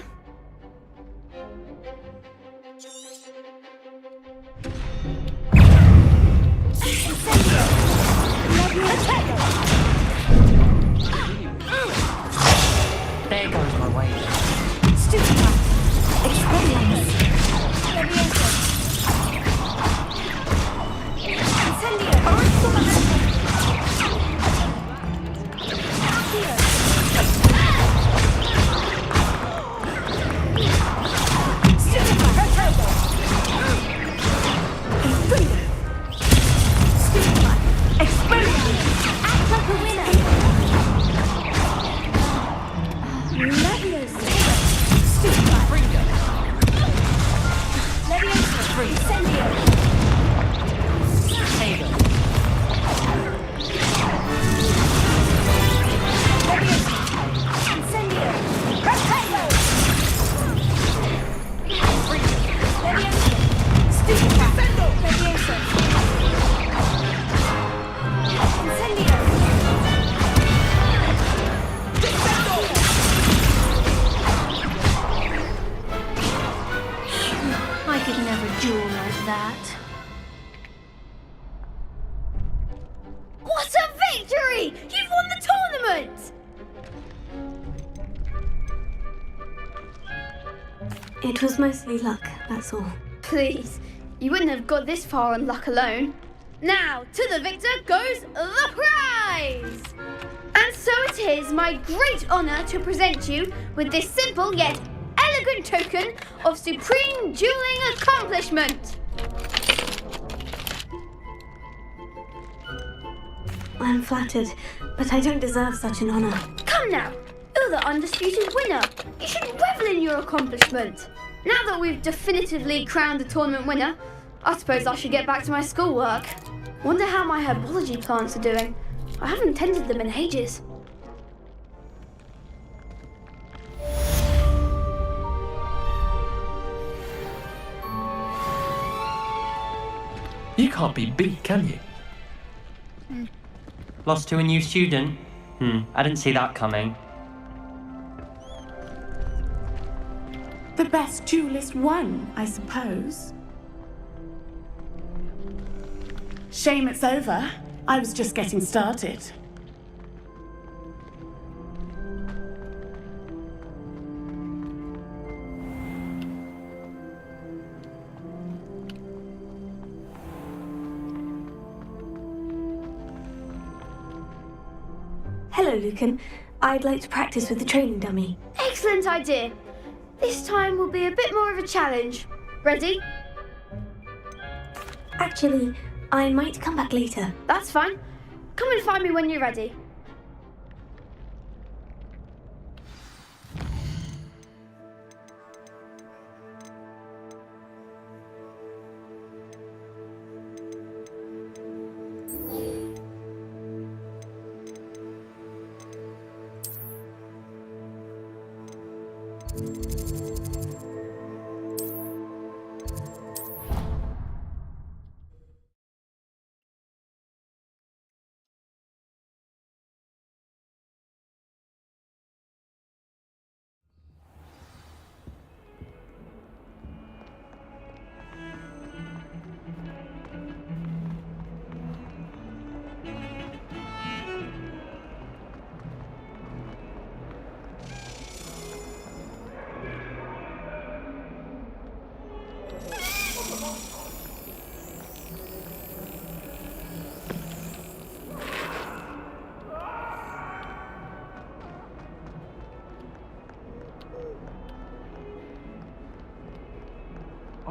There goes my way. Stupefy. Expelliarmus. Levioso. Incendio. Arrest the momentum. I could never duel like that. What a victory! You've won the tournament! It was mostly luck, that's all. Please, you wouldn't have got this far on luck alone. Now, to the victor goes the prize! And so it is my great honour to present you with this simple yet elegant token of supreme dueling accomplishment. I'm flattered, but I don't deserve such an honour. Come now, you're the undisputed winner. You should revel in your accomplishment. Now that we've definitively crowned the tournament winner, I suppose I should get back to my schoolwork. Wonder how my herbology plants are doing. I haven't tended them in ages. You can't be beat, can you? Lost to a new student? I didn't see that coming. The best duelist won, I suppose. Shame it's over. I was just getting started. Hello, Lucan. I'd like to practice with the training dummy. Excellent idea. This time will be a bit more of a challenge. Ready? Actually, I might come back later. That's fine. Come and find me when you're ready.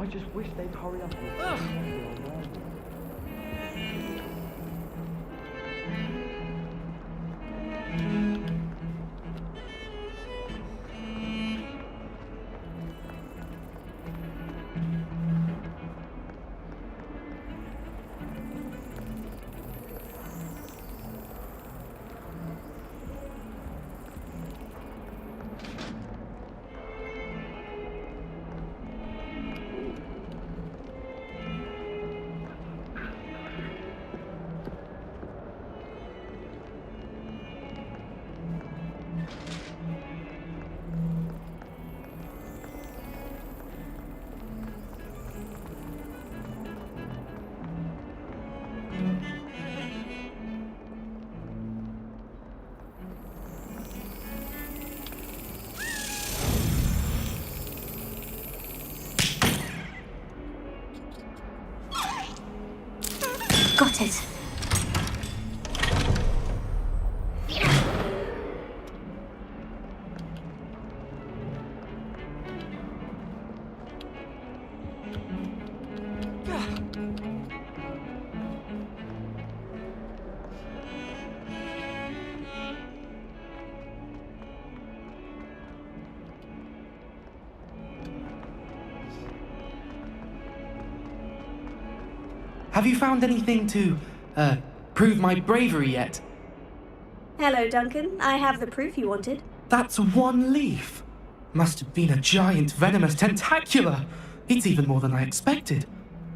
I just wish they'd hurry up Got it. Have you found anything to, prove my bravery yet? Hello, Duncan. I have the proof you wanted. That's one leaf. Must have been a giant venomous tentacula. It's even more than I expected.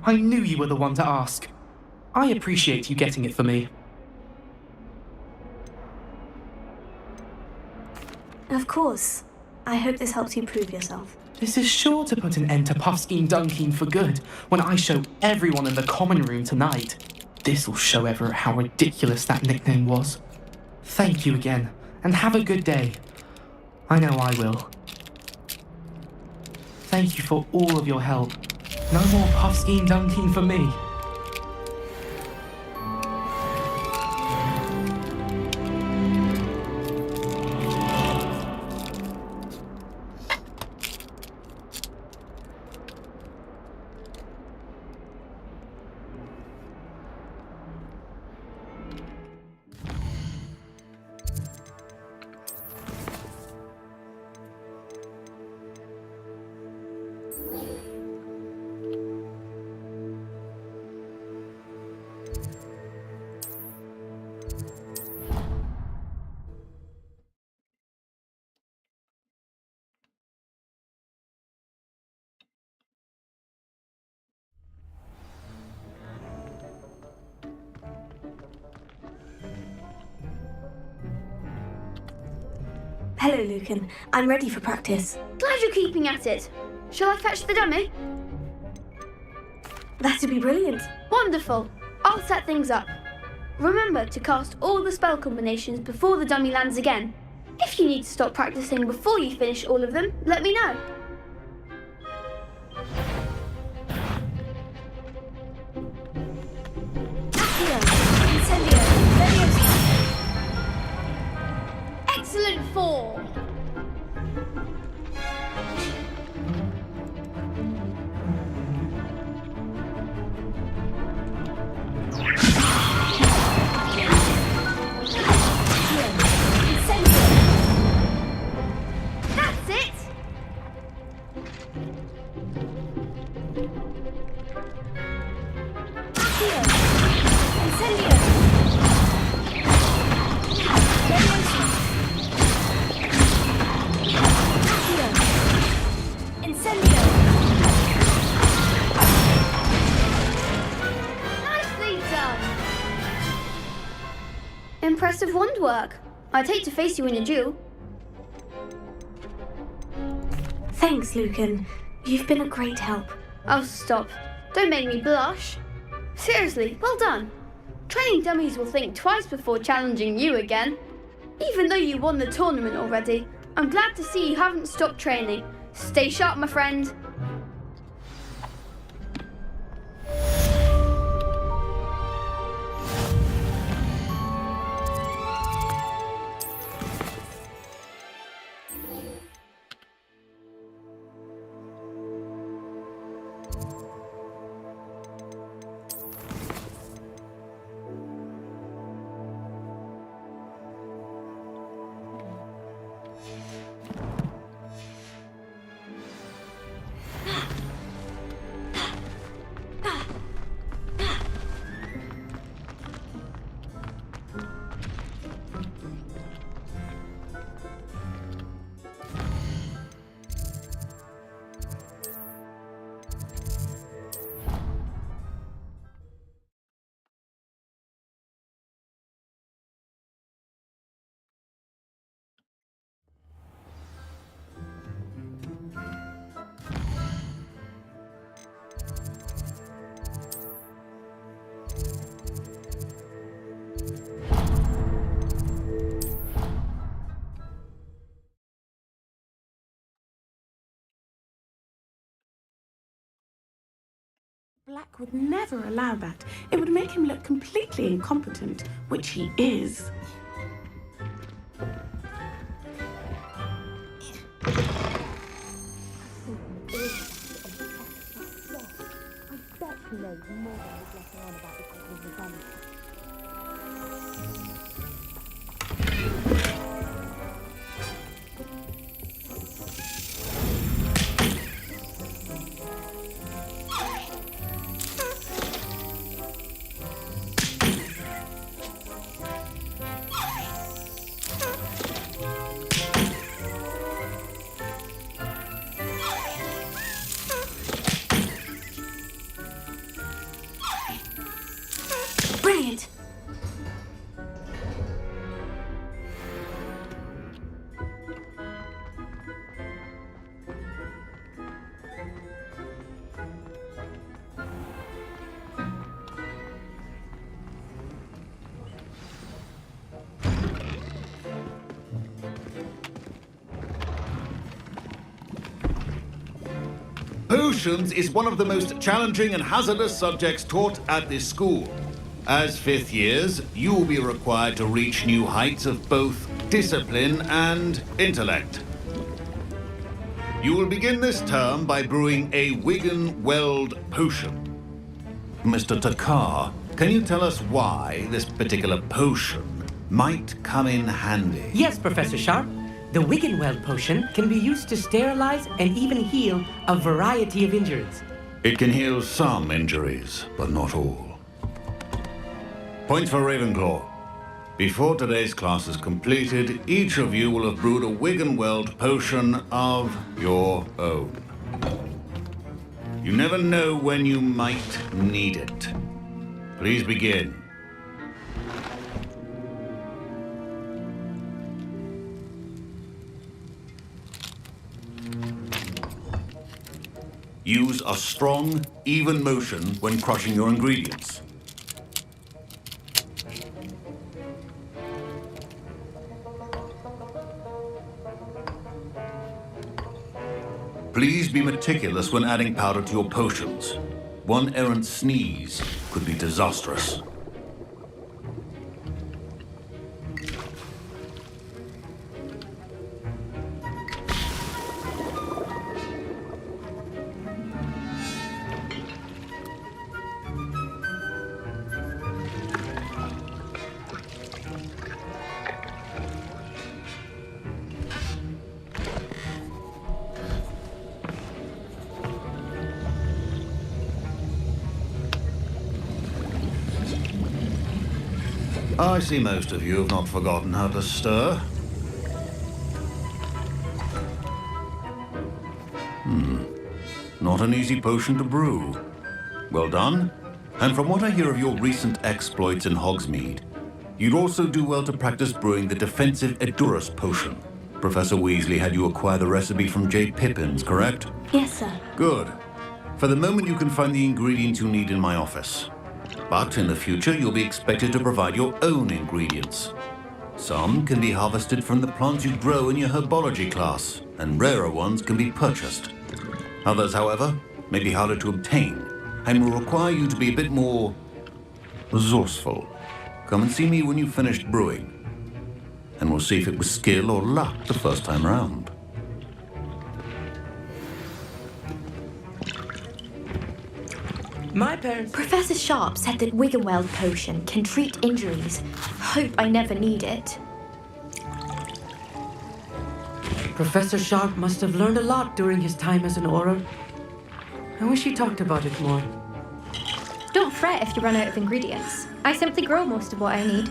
I knew you were the one to ask. I appreciate you getting it for me. Of course. I hope this helps you prove yourself. This is sure to put an end to Puffskein Dunkeen for good when I show everyone in the common room tonight. This'll show Everett how ridiculous that nickname was. Thank you again, and have a good day. I know I will. Thank you for all of your help. No more Puffskein Dunkeen for me. Hello, Lucan. I'm ready for practice. Glad you're keeping at it. Shall I fetch the dummy? That'd be brilliant. Wonderful. I'll set things up. Remember to cast all the spell combinations before the dummy lands again. If you need to stop practicing before you finish all of them, let me know. Excellent form. That's it. Nicely done. Impressive wand work. I'd hate to face you in a duel. Thanks, Lucan. You've been a great help. Oh, stop. Don't make me blush. Seriously, well done. Training dummies will think twice before challenging you again. Even though you won the tournament already, I'm glad to see you haven't stopped training. Stay sharp, my friend. Black would never allow that. It would make him look completely incompetent, which he is. Brilliant! Potions is one of the most challenging and hazardous subjects taught at this school. As fifth years, you will be required to reach new heights of both discipline and intellect. You will begin this term by brewing a Wiggenweld potion. Mr. Takar, can you tell us why this particular potion might come in handy? Yes, Professor Sharp. The Wiggenweld potion can be used to sterilize and even heal a variety of injuries. It can heal some injuries, but not all. Points for Ravenclaw. Before today's class is completed, each of you will have brewed a Wiggenweld potion of your own. You never know when you might need it. Please begin. Use a strong, even motion when crushing your ingredients. Please be meticulous when adding powder to your potions. One errant sneeze could be disastrous. I see most of you have not forgotten how to stir. Not an easy potion to brew. Well done. And from what I hear of your recent exploits in Hogsmeade, you'd also do well to practice brewing the defensive Edurus potion. Professor Weasley had you acquire the recipe from J. Pippins, correct? Yes, sir. Good. For the moment, you can find the ingredients you need in my office. But in the future, you'll be expected to provide your own ingredients. Some can be harvested from the plants you grow in your herbology class, and rarer ones can be purchased. Others, however, may be harder to obtain, and will require you to be a bit more resourceful. Come and see me when you've finished brewing, and we'll see if it was skill or luck the first time around. My parents... Professor Sharp said that Wiggenweld potion can treat injuries. Hope I never need it. Professor Sharp must have learned a lot during his time as an Auror. I wish he talked about it more. Don't fret if you run out of ingredients. I simply grow most of what I need.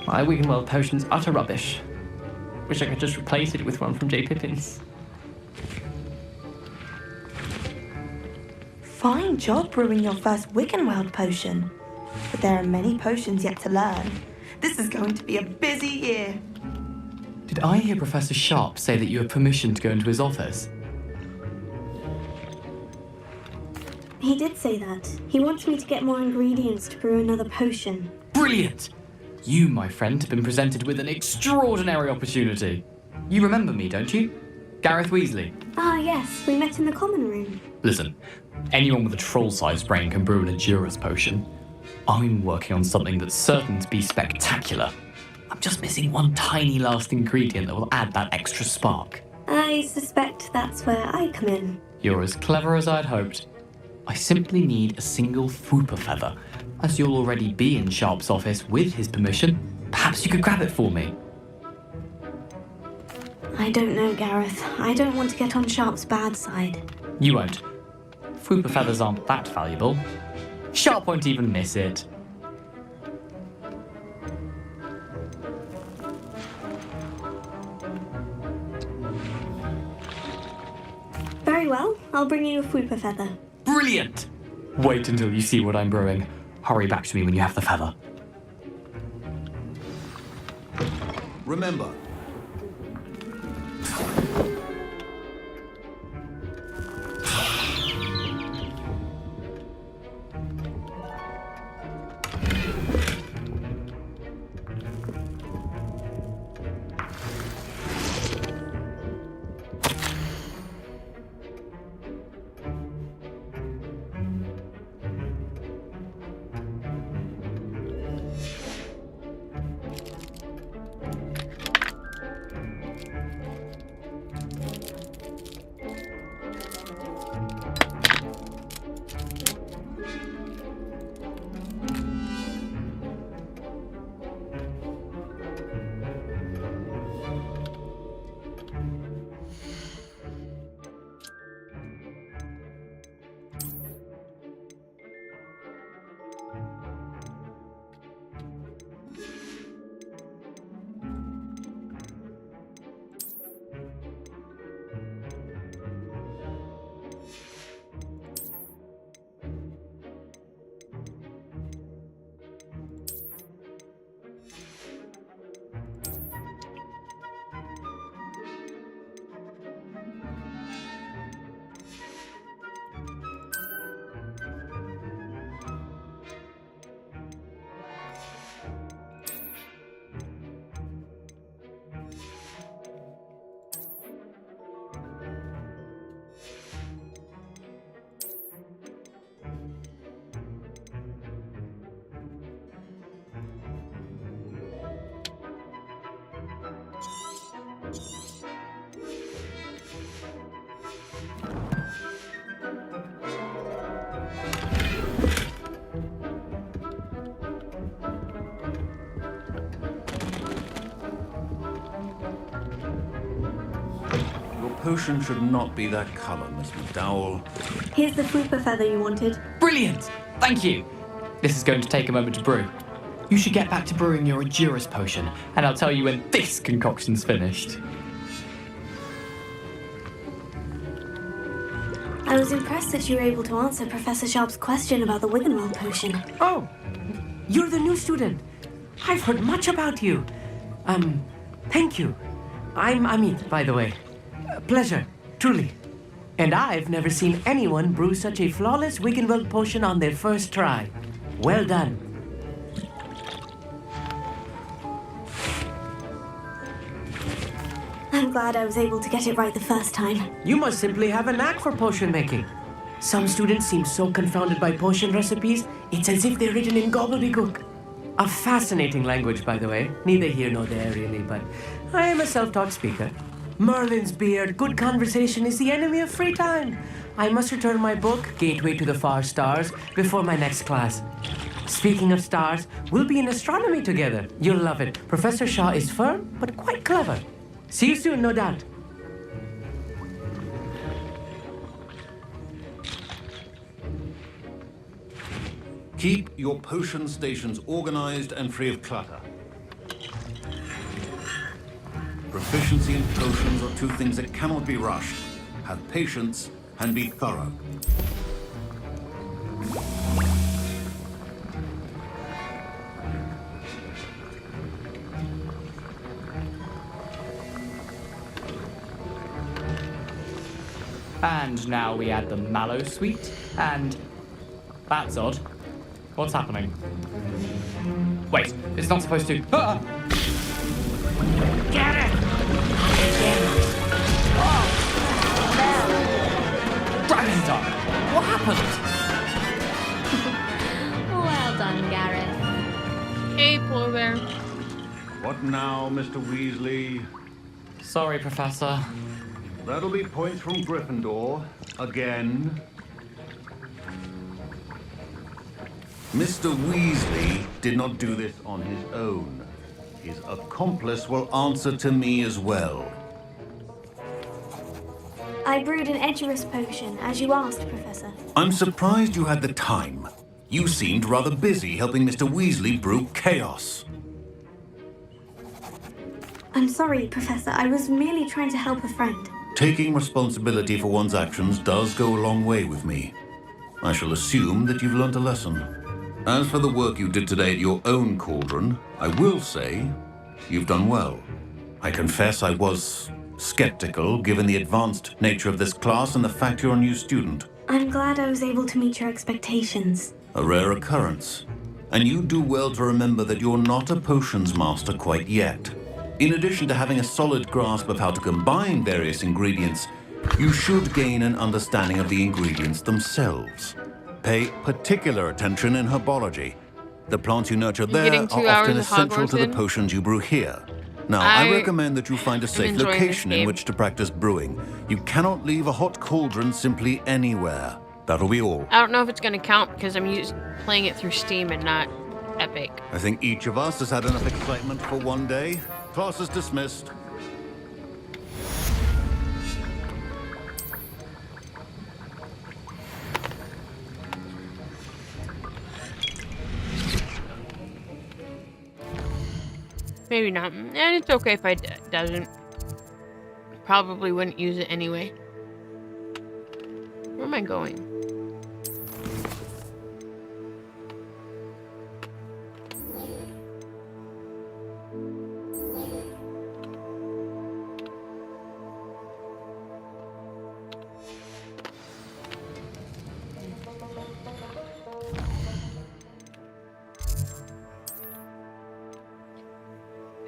My Wiggenweld potion's utter rubbish. Wish I could just replace it with one from J. Pippins. Fine job brewing your first Wiggenweld potion. But there are many potions yet to learn. This is going to be a busy year. Did I hear Professor Sharp say that you have permission to go into his office? He did say that. He wants me to get more ingredients to brew another potion. Brilliant! You, my friend, have been presented with an extraordinary opportunity. You remember me, don't you? Gareth Weasley. Ah, yes, we met in the common room. Listen, anyone with a troll-sized brain can brew an Adurus potion. I'm working on something that's certain to be spectacular. I'm just missing one tiny last ingredient that will add that extra spark. I suspect that's where I come in. You're as clever as I'd hoped. I simply need a single Fwooper feather. As you'll already be in Sharp's office with his permission, perhaps you could grab it for me. I don't know, Gareth. I don't want to get on Sharp's bad side. You won't. Fwooper feathers aren't that valuable. Sharp won't even miss it. Very well, I'll bring you a Fwooper feather. Brilliant! Wait until you see what I'm brewing. Hurry back to me when you have the feather. Remember, potion should not be that color, Miss McDowell. Here's the Fwooper feather you wanted. Brilliant! Thank you! This is going to take a moment to brew. You should get back to brewing your Adurus potion, and I'll tell you when this concoction's finished. I was impressed that you were able to answer Professor Sharp's question about the Wiggenweld potion. Oh, you're the new student. I've heard much about you. Thank you. I'm Amit, by the way. Pleasure, truly. And I've never seen anyone brew such a flawless Wiggenweld potion on their first try. Well done. I'm glad I was able to get it right the first time. You must simply have a knack for potion making. Some students seem so confounded by potion recipes, it's as if they're written in gobbledygook. A fascinating language, by the way. Neither here nor there, really, but I am a self-taught speaker. Merlin's beard, good conversation is the enemy of free time. I must return my book, Gateway to the Far Stars, before my next class. Speaking of stars, we'll be in astronomy together. You'll love it. Professor Shaw is firm, but quite clever. See you soon, no doubt. Keep your potion stations organized and free of clutter. Proficiency in potions are two things that cannot be rushed. Have patience and be thorough. And now we add the mallow sweet, and that's odd. What's happening? Wait, it's not supposed to. Ah! Get it! Oh! now, Mr. Weasley. Sorry, Professor. That'll be points from Gryffindor. Again. Mr. Weasley did not do this on his own. His accomplice will answer to me as well. I brewed an Edgerus potion, as you asked, Professor. I'm surprised you had the time. You seemed rather busy helping Mr. Weasley brew chaos. I'm sorry, Professor. I was merely trying to help a friend. Taking responsibility for one's actions does go a long way with me. I shall assume that you've learnt a lesson. As for the work you did today at your own cauldron, I will say you've done well. I confess I was skeptical, given the advanced nature of this class and the fact you're a new student. I'm glad I was able to meet your expectations. A rare occurrence. And you do well to remember that you're not a potions master quite yet. In addition to having a solid grasp of how to combine various ingredients, you should gain an understanding of the ingredients themselves. Pay particular attention in herbology. The plants you nurture there getting 2 are hours often of essential to the Hogwarts in? potions you brew here. Now, I recommend that you find a safe enjoying this location in game. which to practice brewing. You cannot leave a hot cauldron simply anywhere. That'll be all. I don't know if it's gonna count because I'm playing it through Steam and not Epic. I think each of us has had enough excitement for one day. Class is dismissed. Maybe not. And it's okay if I doesn't. Probably wouldn't use it anyway. Where am I going?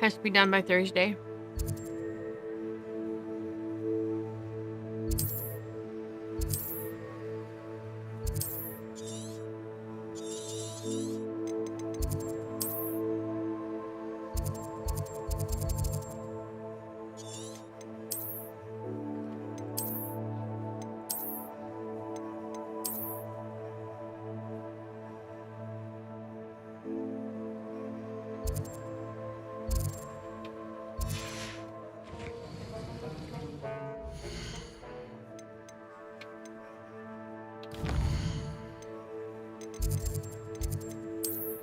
Has to be done by Thursday.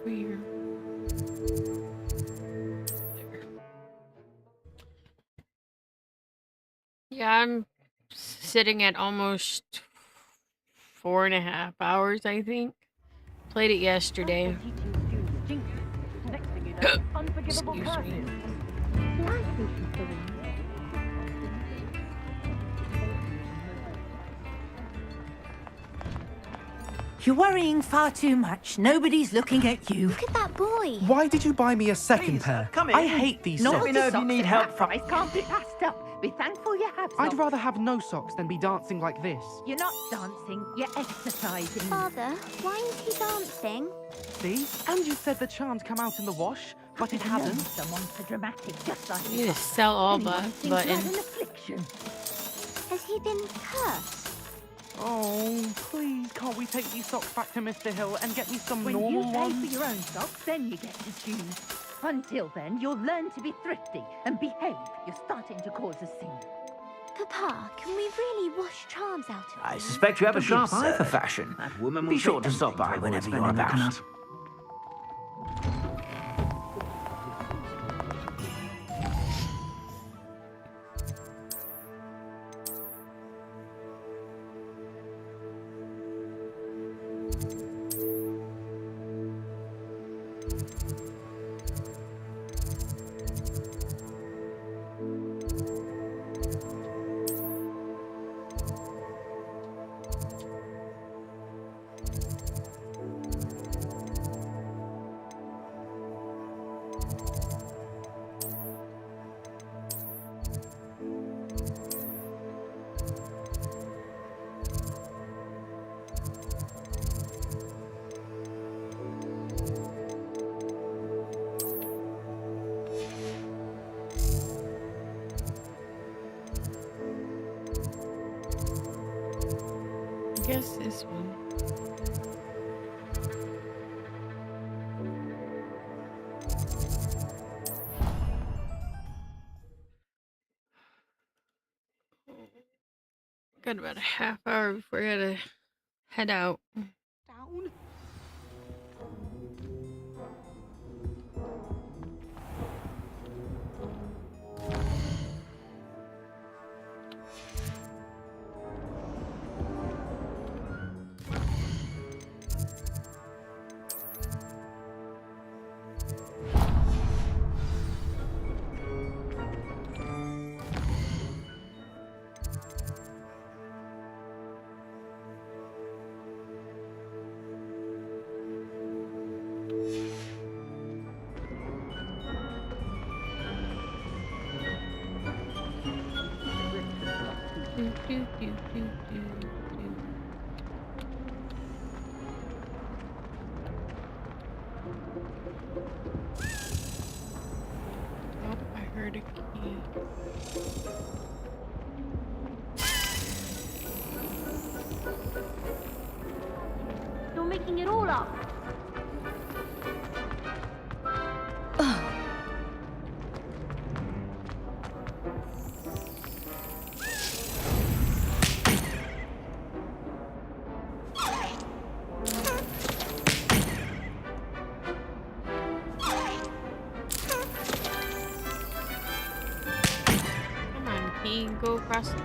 Weird. Yeah, I'm sitting at almost 4.5 hours, I think. Played it yesterday. Excuse me. You're worrying far too much. Nobody's looking at you. Look at that boy. Why did you buy me a second pair? I hate these Not socks. let me know if you need help. Price can't be passed up. Be thankful you have some. I'd rather have no socks than be dancing like this. You're not dancing, you're exercising. Father, why is he dancing? See? And you said the charms come out in the wash, but it hasn't. Someone for dramatic, just like I need to sell all Anyone thinks you had buttons. an affliction. Has he been cursed? Oh, please, can't we take these socks back to Mr. Hill and get me some When normal you pay ones? for your own socks, then you get to choose. Until then, you'll learn to be thrifty and behave. You're starting to cause a scene. Papa, can we really wash charms out of I them? suspect you have a Don't be sharp eye for absurd. fashion. That woman will Be say sure to stop anything by to avoid whenever you're spending the about. cash. guess this one. Got about a half hour before I gotta head out. Down. I heard a key. You're making it all up. Come on, key, go across the key.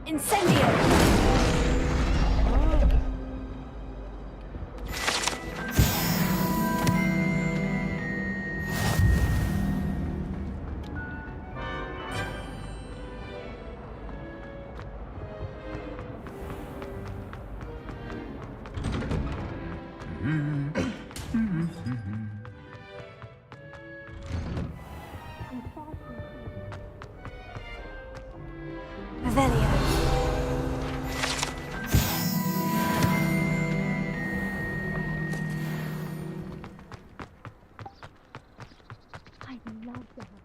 Incendio! Revelio. I'd love to have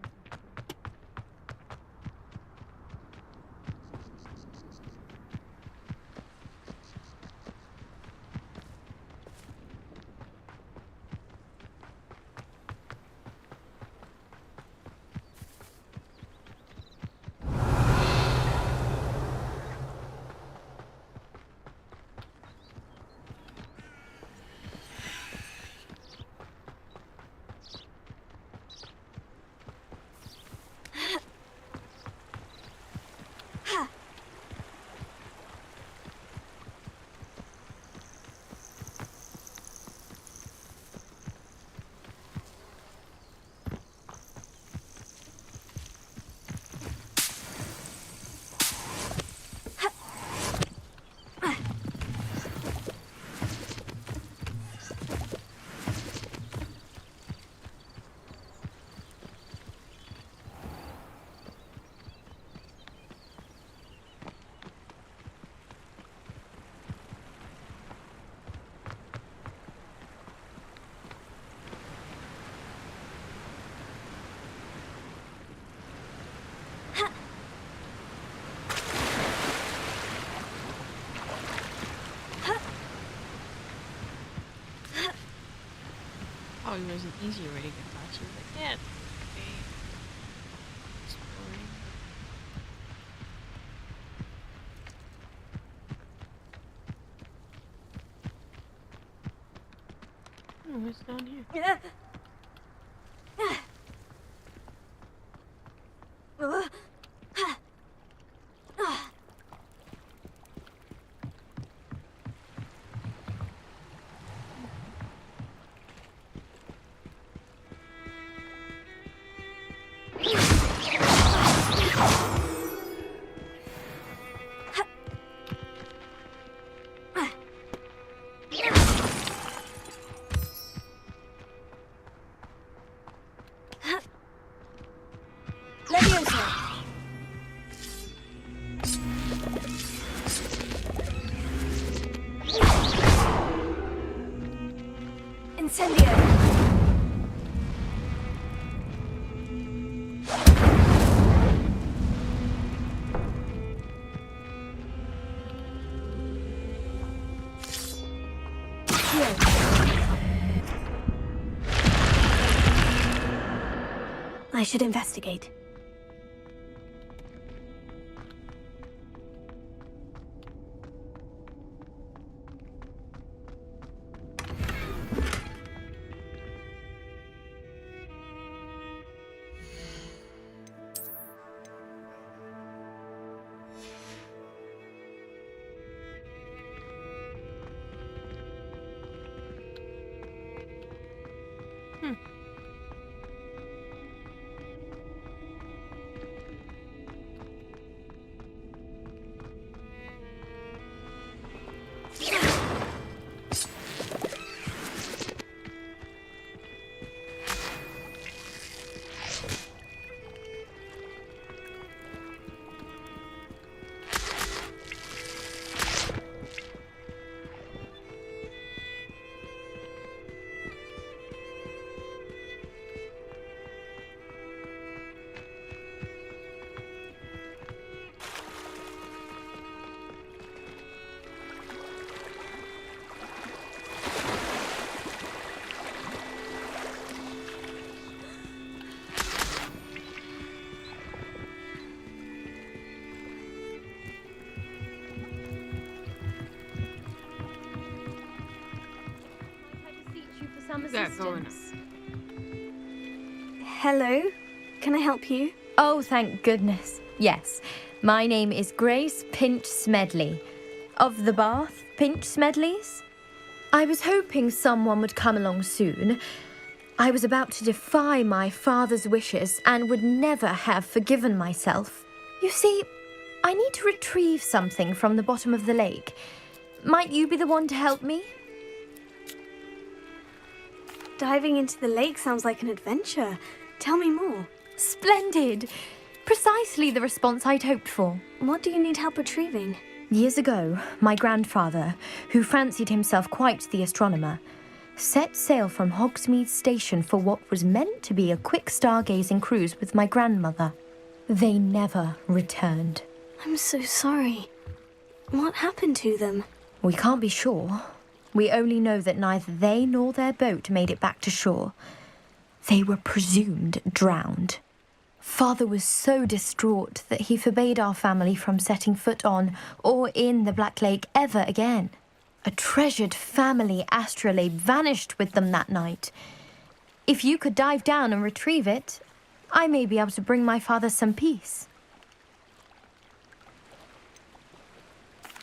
Probably wasn't easy way to get past. She was like, yeah, okay. Exploring. Oh, what's down here? Incendio! I should investigate. Hello? Can I help you? Oh, thank goodness. Yes. My name is Grace Pinch Smedley. Of the Bath Pinch Smedleys? I was hoping someone would come along soon. I was about to defy my father's wishes and would never have forgiven myself. You see, I need to retrieve something from the bottom of the lake. Might you be the one to help me? Diving into the lake sounds like an adventure. Tell me more. Splendid! Precisely the response I'd hoped for. What do you need help retrieving? Years ago, my grandfather, who fancied himself quite the astronomer, set sail from Hogsmeade Station for what was meant to be a quick stargazing cruise with my grandmother. They never returned. I'm so sorry. What happened to them? We can't be sure. We only know that neither they nor their boat made it back to shore. They were presumed drowned. Father was so distraught that he forbade our family from setting foot on or in the Black Lake ever again. A treasured family astrolabe vanished with them that night. If you could dive down and retrieve it, I may be able to bring my father some peace.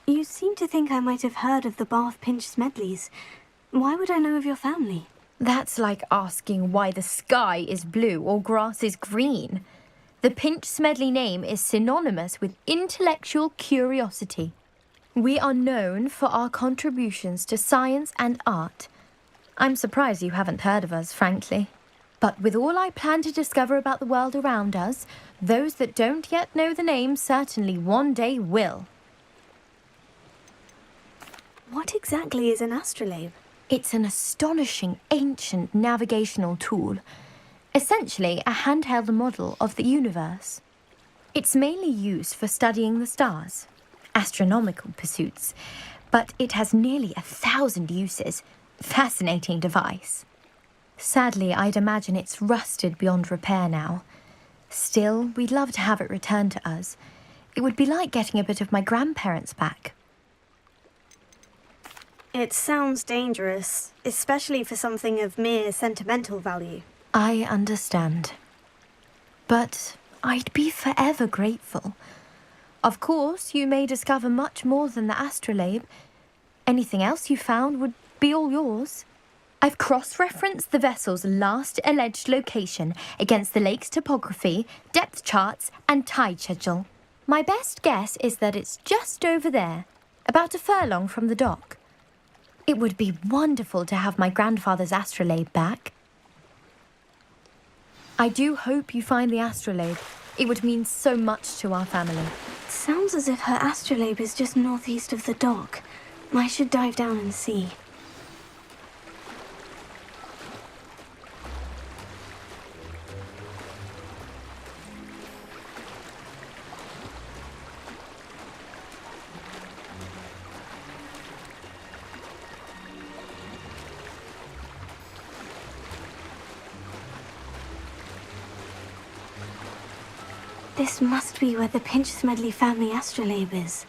You seem to think I might have heard of the Bath Pinch Smedleys. Why would I know of your family? That's like asking why the sky is blue or grass is green. The Pinch Smedley name is synonymous with intellectual curiosity. We are known for our contributions to science and art. I'm surprised you haven't heard of us, frankly. But with all I plan to discover about the world around us, those that don't yet know the name certainly one day will. What exactly is an astrolabe? It's an astonishing ancient navigational tool. Essentially a handheld model of the universe. It's mainly used for studying the stars, astronomical pursuits, but it has nearly 1,000 uses. Fascinating device. Sadly, I'd imagine it's rusted beyond repair now. Still, we'd love to have it returned to us. It would be like getting a bit of my grandparents back. It sounds dangerous, especially for something of mere sentimental value. I understand. But I'd be forever grateful. Of course, you may discover much more than the astrolabe. Anything else you found would be all yours. I've cross-referenced the vessel's last alleged location against the lake's topography, depth charts, and tide schedule. My best guess is that it's just over there, about a furlong from the dock. It would be wonderful to have my grandfather's astrolabe back. I do hope you find the astrolabe. It would mean so much to our family. Sounds as if her astrolabe is just northeast of the dock. I should dive down and see. This must be where the Pinch Smedley family astrolabe is.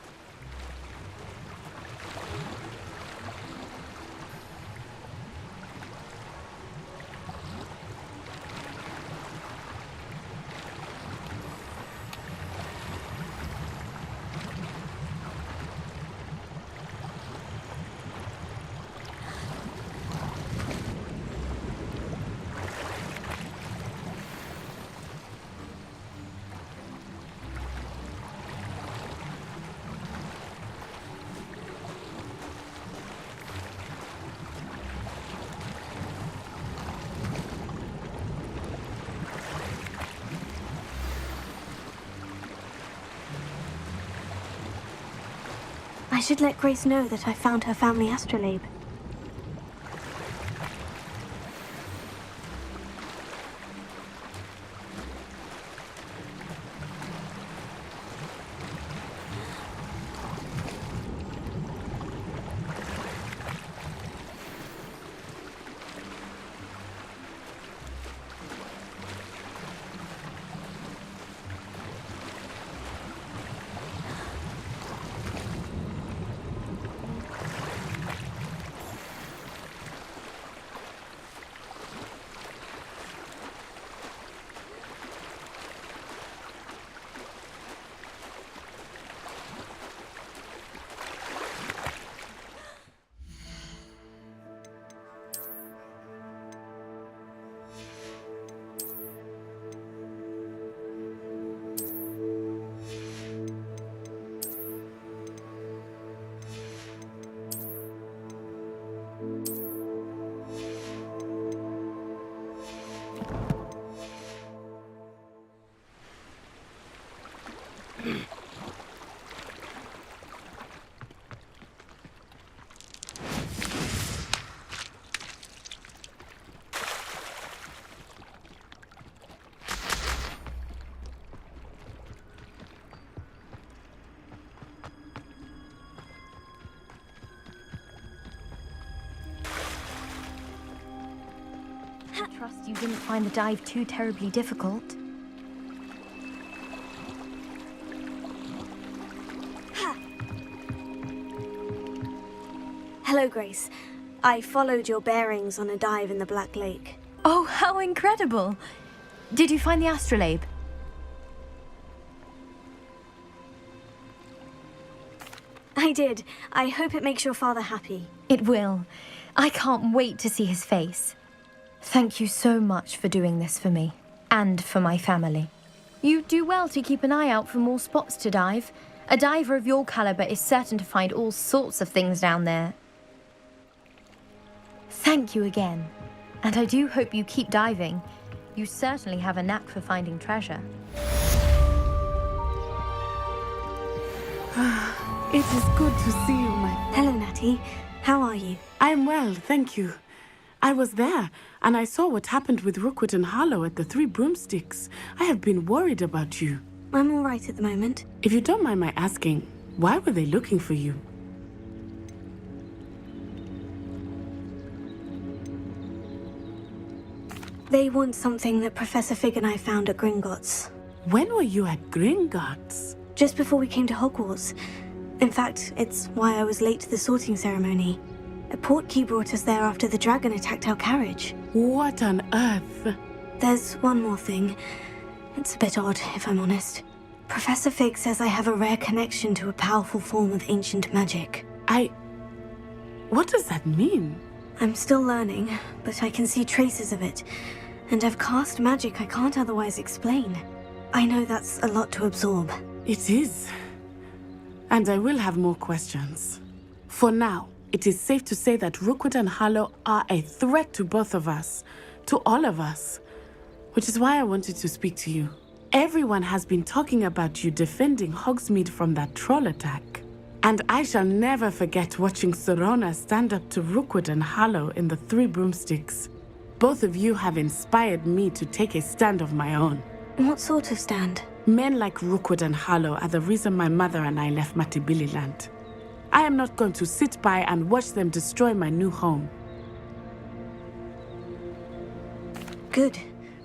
I should let Grace know that I found her family astrolabe. I trust you didn't find the dive too terribly difficult. Hello, Grace. I followed your bearings on a dive in the Black Lake. Oh, how incredible! Did you find the astrolabe? I did. I hope it makes your father happy. It will. I can't wait to see his face. Thank you so much for doing this for me, and for my family. You do well to keep an eye out for more spots to dive. A diver of your caliber is certain to find all sorts of things down there. Thank you again. And I do hope you keep diving. You certainly have a knack for finding treasure. It is good to see you, my... Hello, Natty. How are you? I'm well, thank you. I was there, and I saw what happened with Rookwood and Harlow at the Three Broomsticks. I have been worried about you. I'm all right at the moment. If you don't mind my asking, why were they looking for you? They want something that Professor Fig and I found at Gringotts. When were you at Gringotts? Just before we came to Hogwarts. In fact, it's why I was late to the sorting ceremony. A portkey brought us there after the dragon attacked our carriage. What on earth? There's one more thing. It's a bit odd, if I'm honest. Professor Fig says I have a rare connection to a powerful form of ancient magic. What does that mean? I'm still learning, but I can see traces of it. And I've cast magic I can't otherwise explain. I know that's a lot to absorb. It is. And I will have more questions. For now, it is safe to say that Rookwood and Harlow are a threat to both of us. To all of us. Which is why I wanted to speak to you. Everyone has been talking about you defending Hogsmeade from that troll attack. And I shall never forget watching Serona stand up to Rookwood and Harlow in the Three Broomsticks. Both of you have inspired me to take a stand of my own. What sort of stand? Men like Rookwood and Harlow are the reason my mother and I left Matabeleland. I am not going to sit by and watch them destroy my new home. Good.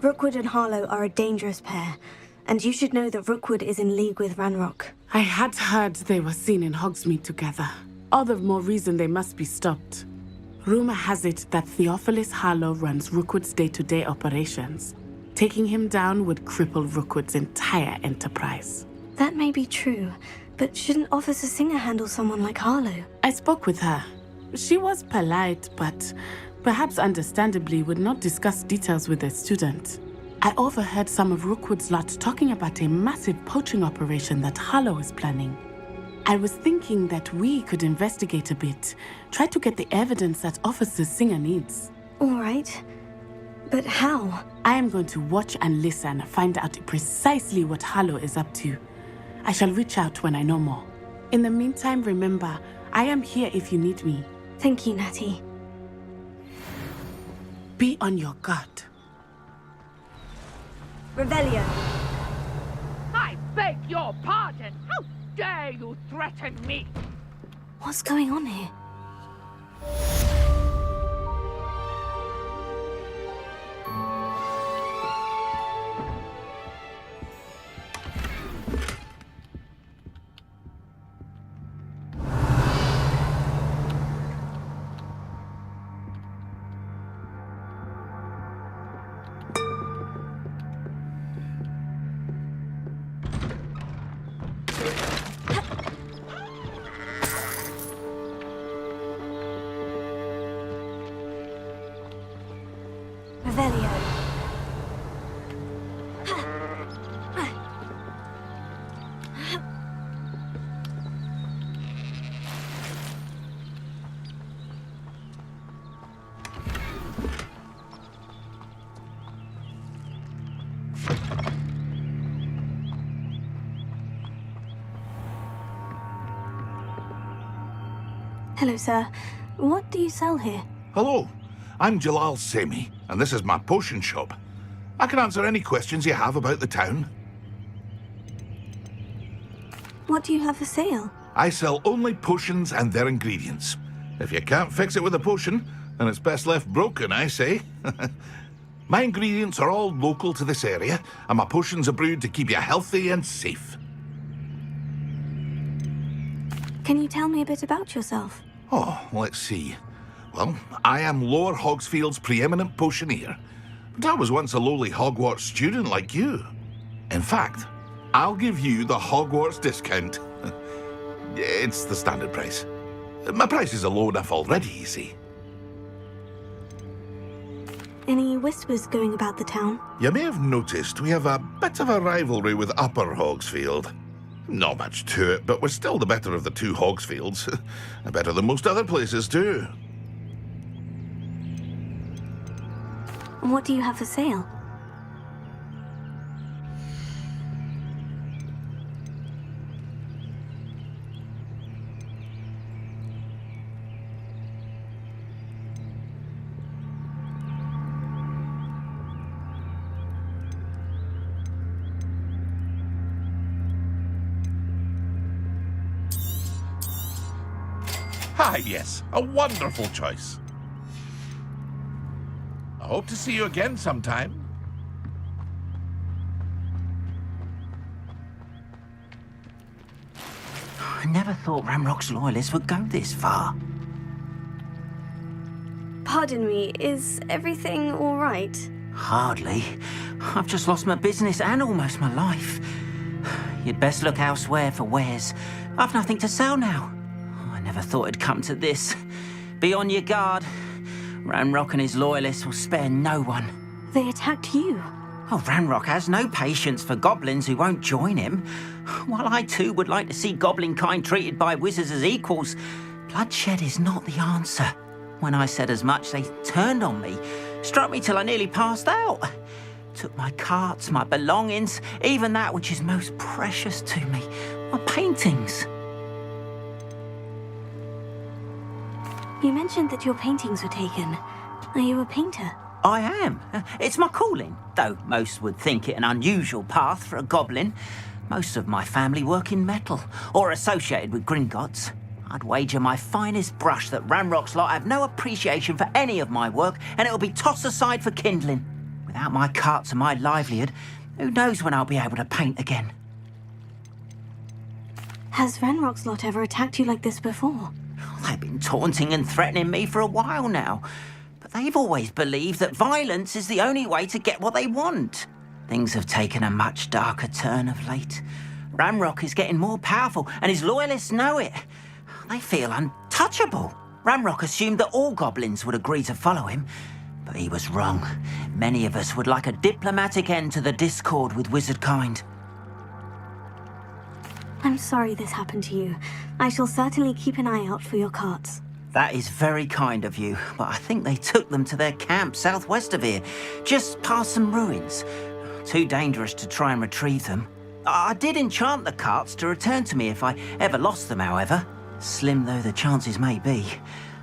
Rookwood and Harlow are a dangerous pair. and you should know that Rookwood is in league with Ranrock. I had heard they were seen in Hogsmeade together. All the more reason they must be stopped. Rumor has it that Theophilus Harlow runs Rookwood's day-to-day operations. Taking him down would cripple Rookwood's entire enterprise. That may be true, but shouldn't Officer Singer handle someone like Harlow? I spoke with her. She was polite, but perhaps understandably would not discuss details with a student. I overheard some of Rookwood's lot talking about a massive poaching operation that Harlow is planning. I was thinking that we could investigate a bit, try to get the evidence that Officer Singer needs. All right. But how? I am going to watch and listen, find out precisely what Harlow is up to. I shall reach out when I know more. In the meantime, remember, I am here if you need me. Thank you, Natty. Be on your guard. Revelio. I beg your pardon. How dare you threaten me? What's going on here? Revelio. Hello, sir. What do you sell here? Hello, I'm Jalal Semi, and this is my potion shop. I can answer any questions you have about the town. What do you have for sale? I sell only potions and their ingredients. If you can't fix it with a potion, then it's best left broken, I say. My ingredients are all local to this area, and my potions are brewed to keep you healthy and safe. Can you tell me a bit about yourself? Oh, let's see. Well, I am Lower Hogsfield's preeminent potioneer, but I was once a lowly Hogwarts student like you. In fact, I'll give you the Hogwarts discount. It's the standard price. My prices are low enough already, you see. Any whispers going about the town? You may have noticed we have a bit of a rivalry with Upper Hogsfield. Not much to it, but we're still the better of the two Hogsfields. Better than most other places, too. What do you have for sale? Ah, yes, a wonderful choice. I hope to see you again sometime. I never thought Ranrock's loyalists would go this far. Pardon me, is everything all right? Hardly. I've just lost my business and almost my life. You'd best look elsewhere for wares. I've nothing to sell now. I never thought it'd come to this. Be on your guard. Ranrock and his loyalists will spare no one. They attacked you. Oh, Ranrock has no patience for goblins who won't join him. While I too would like to see goblin kind treated by wizards as equals, bloodshed is not the answer. When I said as much, they turned on me, struck me till I nearly passed out. Took my carts, my belongings, even that which is most precious to me, my paintings. You mentioned that your paintings were taken. Are you a painter? I am. It's my calling, though most would think it an unusual path for a goblin. Most of my family work in metal, or associated with Gringotts. I'd wager my finest brush that Ranrock's lot have no appreciation for any of my work, and it'll be tossed aside for kindling. Without my carts and my livelihood, Who knows when I'll be able to paint again? Has Ranrock's lot ever attacked you like this before? They've been taunting and threatening me for a while now. But they've always believed that violence is the only way to get what they want. Things have taken a much darker turn of late. Ranrock is getting more powerful, and his loyalists know it. They feel untouchable. Ranrock assumed that all goblins would agree to follow him, but he was wrong. Many of us would like a diplomatic end to the discord with wizardkind. I'm sorry this happened to you. I shall certainly keep an eye out for your carts. That is very kind of you, but I think they took them to their camp southwest of here, just past some ruins. Too dangerous to try and retrieve them. I did enchant the carts to return to me if I ever lost them, however. Slim though the chances may be,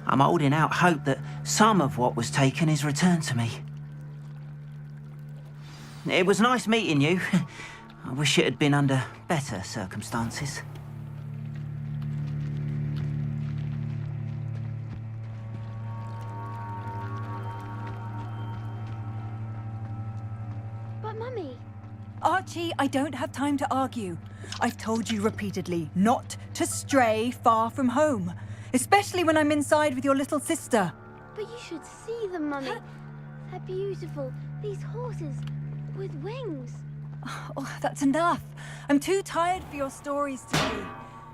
I'm holding out hope that some of what was taken is returned to me. It was nice meeting you. I wish it had been under better circumstances. But Mummy... Archie, I don't have time to argue. I've told you repeatedly not to stray far from home, especially when I'm inside with your little sister. But you should see them, Mummy. They're beautiful. These horses with wings. Oh, that's enough. I'm too tired for your stories today.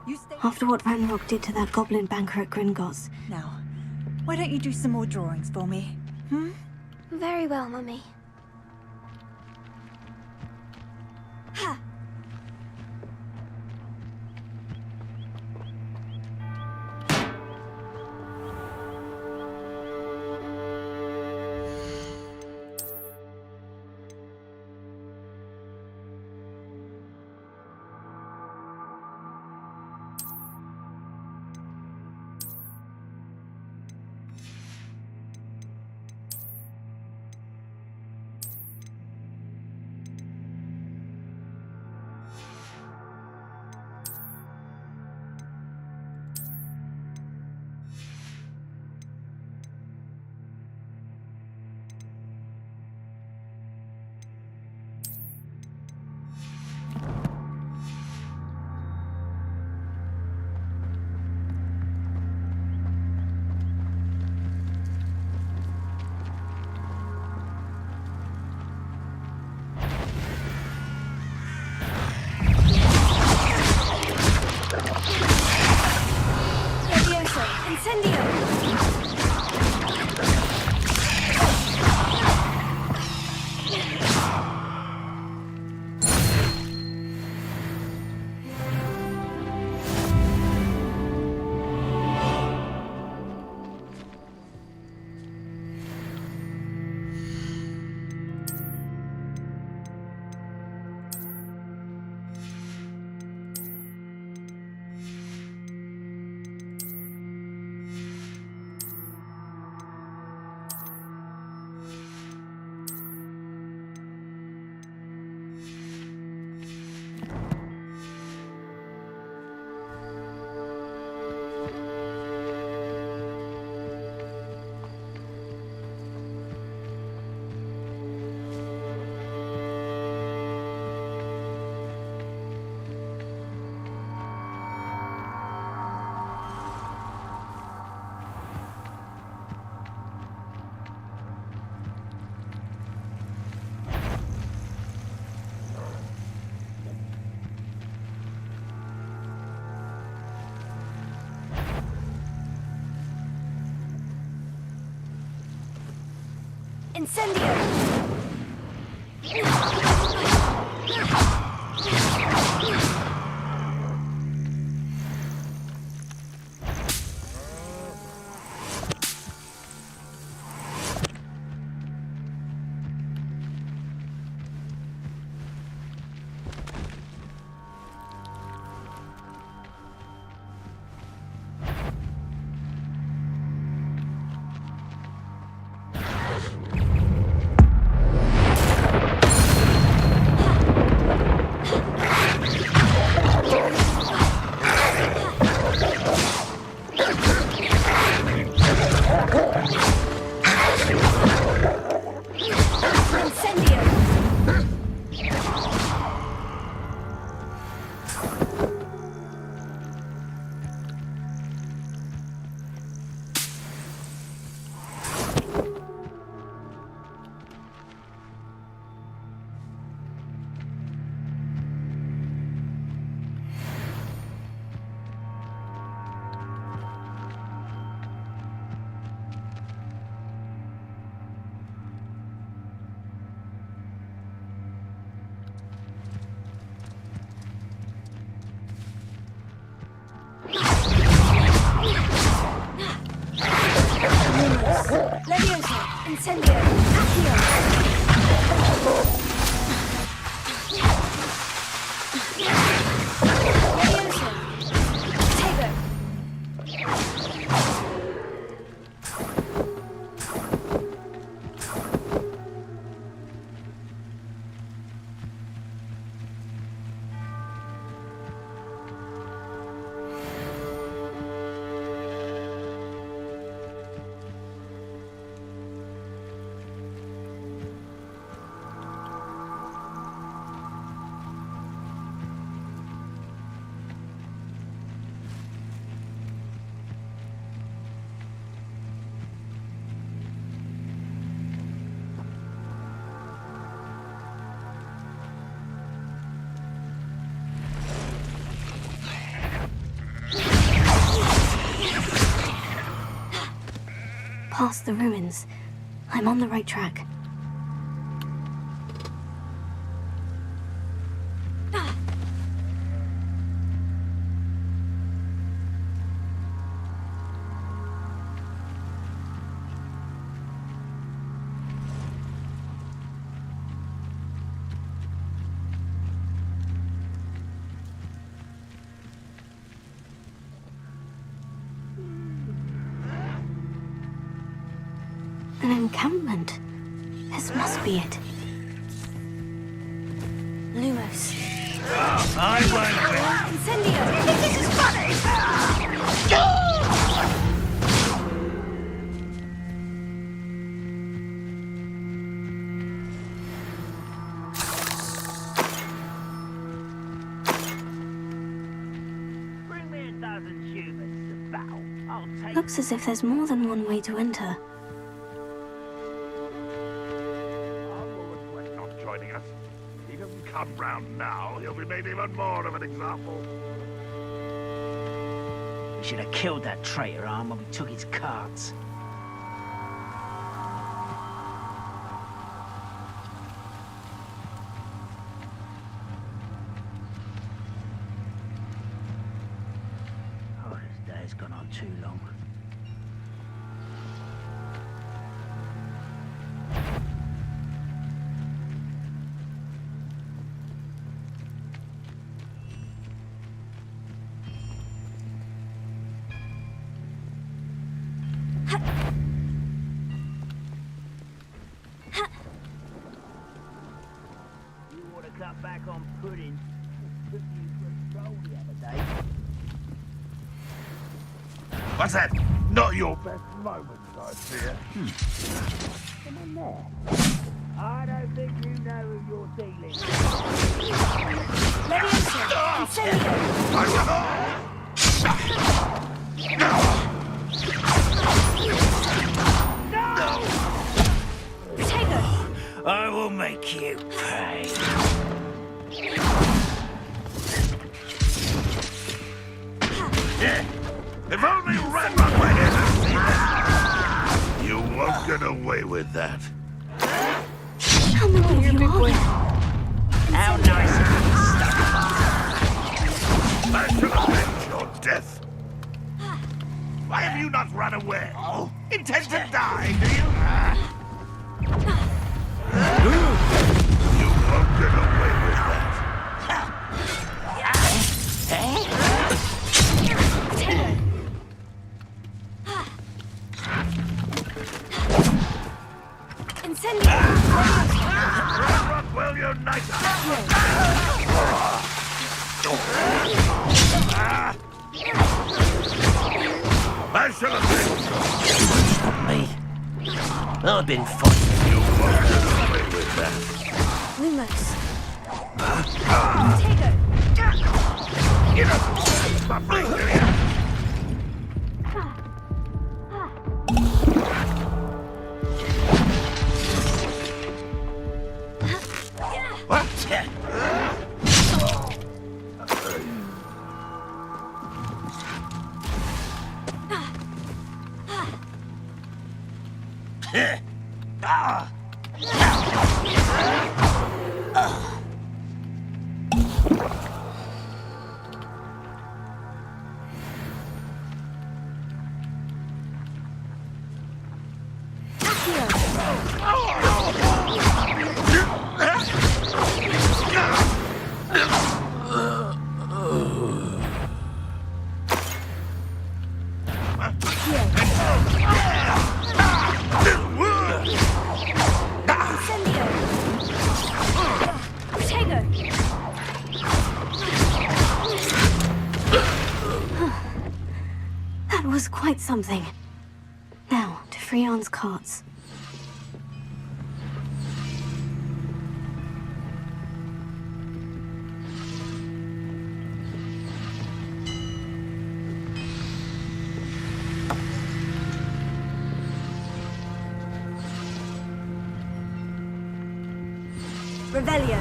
You stay... After what Ranrock did to that goblin banker at Gringotts. Now, why don't you do some more drawings for me? Very well, Mummy. Ha! Incendio! Leviosa! Incendio! Accio! Leviosa! Tego! Past the ruins. I'm on the right track. An encampment. This must be it. Lumos. I won't. Incendio! This is funny! Bring me a dozen humans to battle. I'll take. Looks as if there's more than one way to enter. Not joining us. He doesn't come round now. He'll be made even more of an example. We should have killed that traitor arm when we took his cards. Oh, this day's gone on too long. Cut back on pudding. Took you for a stroll the other day. What's that? Not your best moment, I fear. Come on there. I don't think you know who you're dealing with. Leviosa! Incendio! I will make you pay. If only Redrock were here to see this. You won't get away with that. How many of you are there? How nice of you to I should avenge your death. Why have you not run away? Intend to die, do you? You won't get away with that. Incendio! Redrock will unite I shall avenge Me? I've been fighting. you. Won't get away with that. Lumos. You know, suffering, do you? What? was quite something. Now, to Freon's carts. Revelio.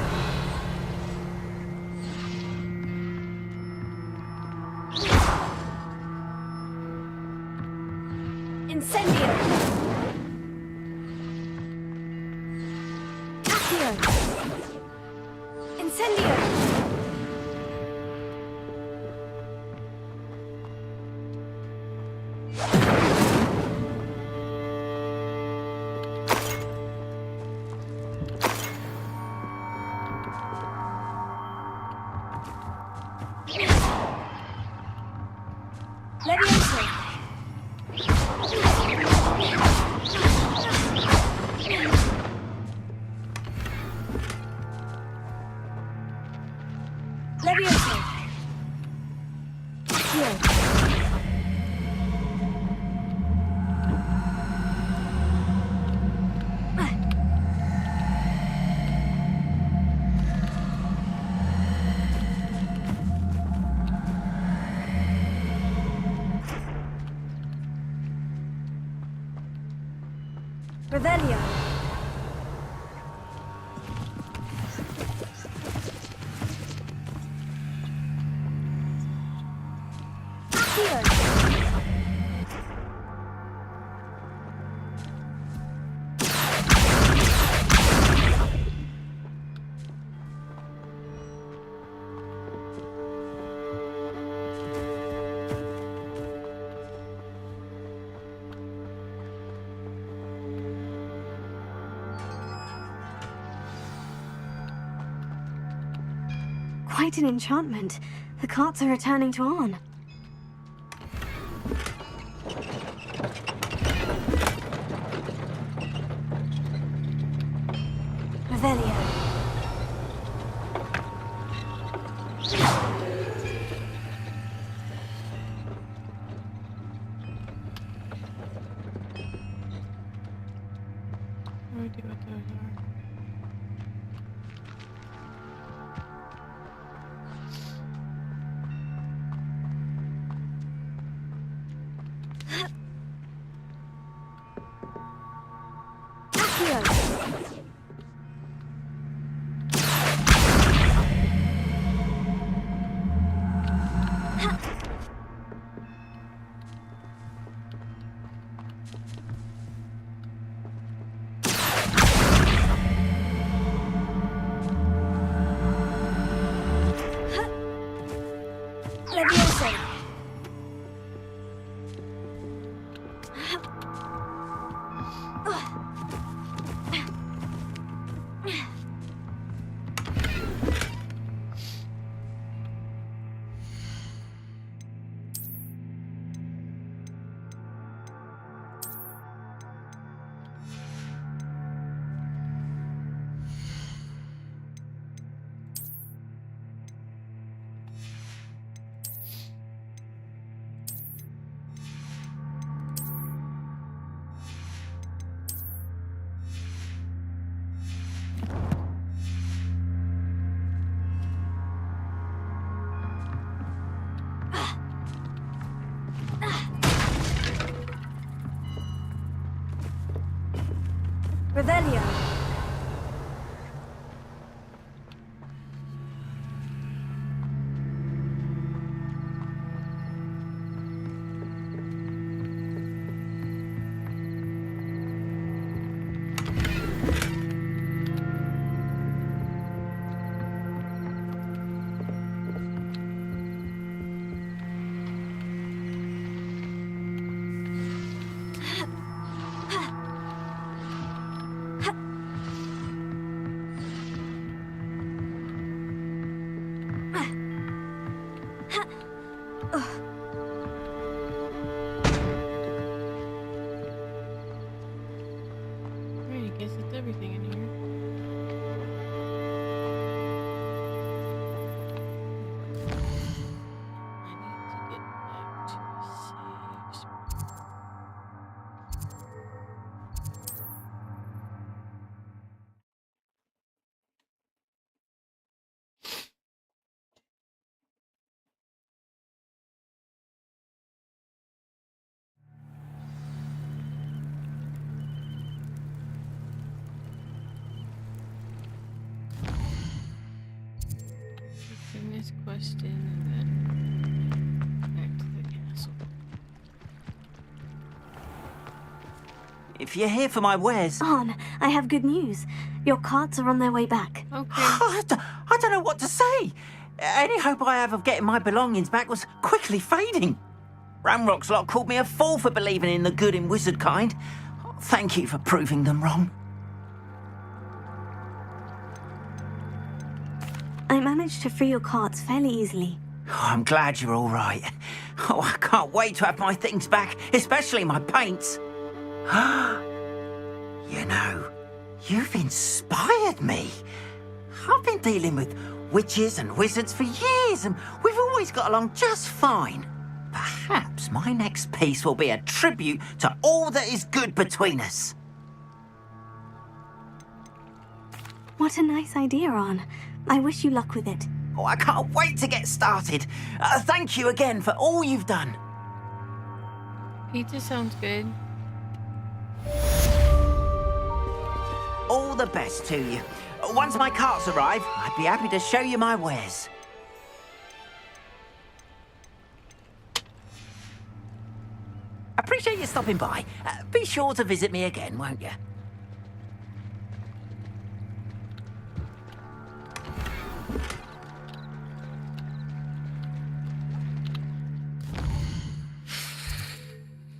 Incendio. Accio. Incendio. Levioso. Levioso. Accio. Revelio. Accio. Quite an enchantment. The carts are returning to Arn. Revelio. No idea what those are. Levioso. Revelio. Right, I guess it's everything in here. I need to get back to save. arrested and then back to the castle. If you're here for my wares... Arn, I have good news. Your carts are on their way back. Okay. I don't know what to say. Any hope I have of getting my belongings back was quickly fading. Ramrock's lot called me a fool for believing in the good in wizard kind. Thank you for proving them wrong. I managed to free your carts fairly easily. Oh, I'm glad you're all right. Oh, I can't wait to have my things back, especially my paints. You know, you've inspired me. I've been dealing with witches and wizards for years, and we've always got along just fine. Perhaps my next piece will be a tribute to all that is good between us. What a nice idea, Arn. I wish you luck with it. Oh, I can't wait to get started. Thank you again for all you've done. Pizza sounds good. All the best to you. Once my carts arrive, I'd be happy to show you my wares. Appreciate you stopping by. Be sure to visit me again, won't you?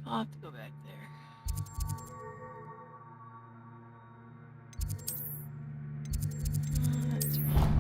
I'll have to go back there. That's fine.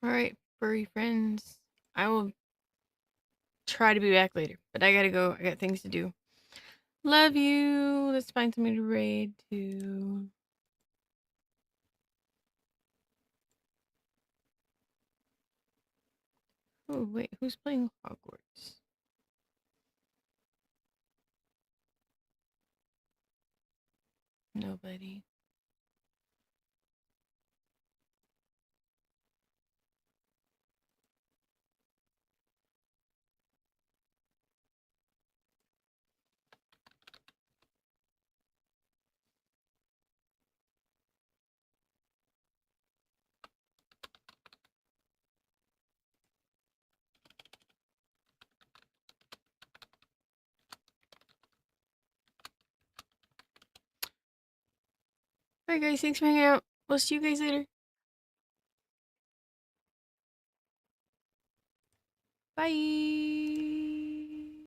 Alright, furry friends. I will try to be back later, but I gotta go. I got things to do. Love you. Let's find somebody to raid to. Oh, wait, who's playing Hogwarts? Nobody. Alright guys, thanks for hanging out. We'll see you guys later. Bye.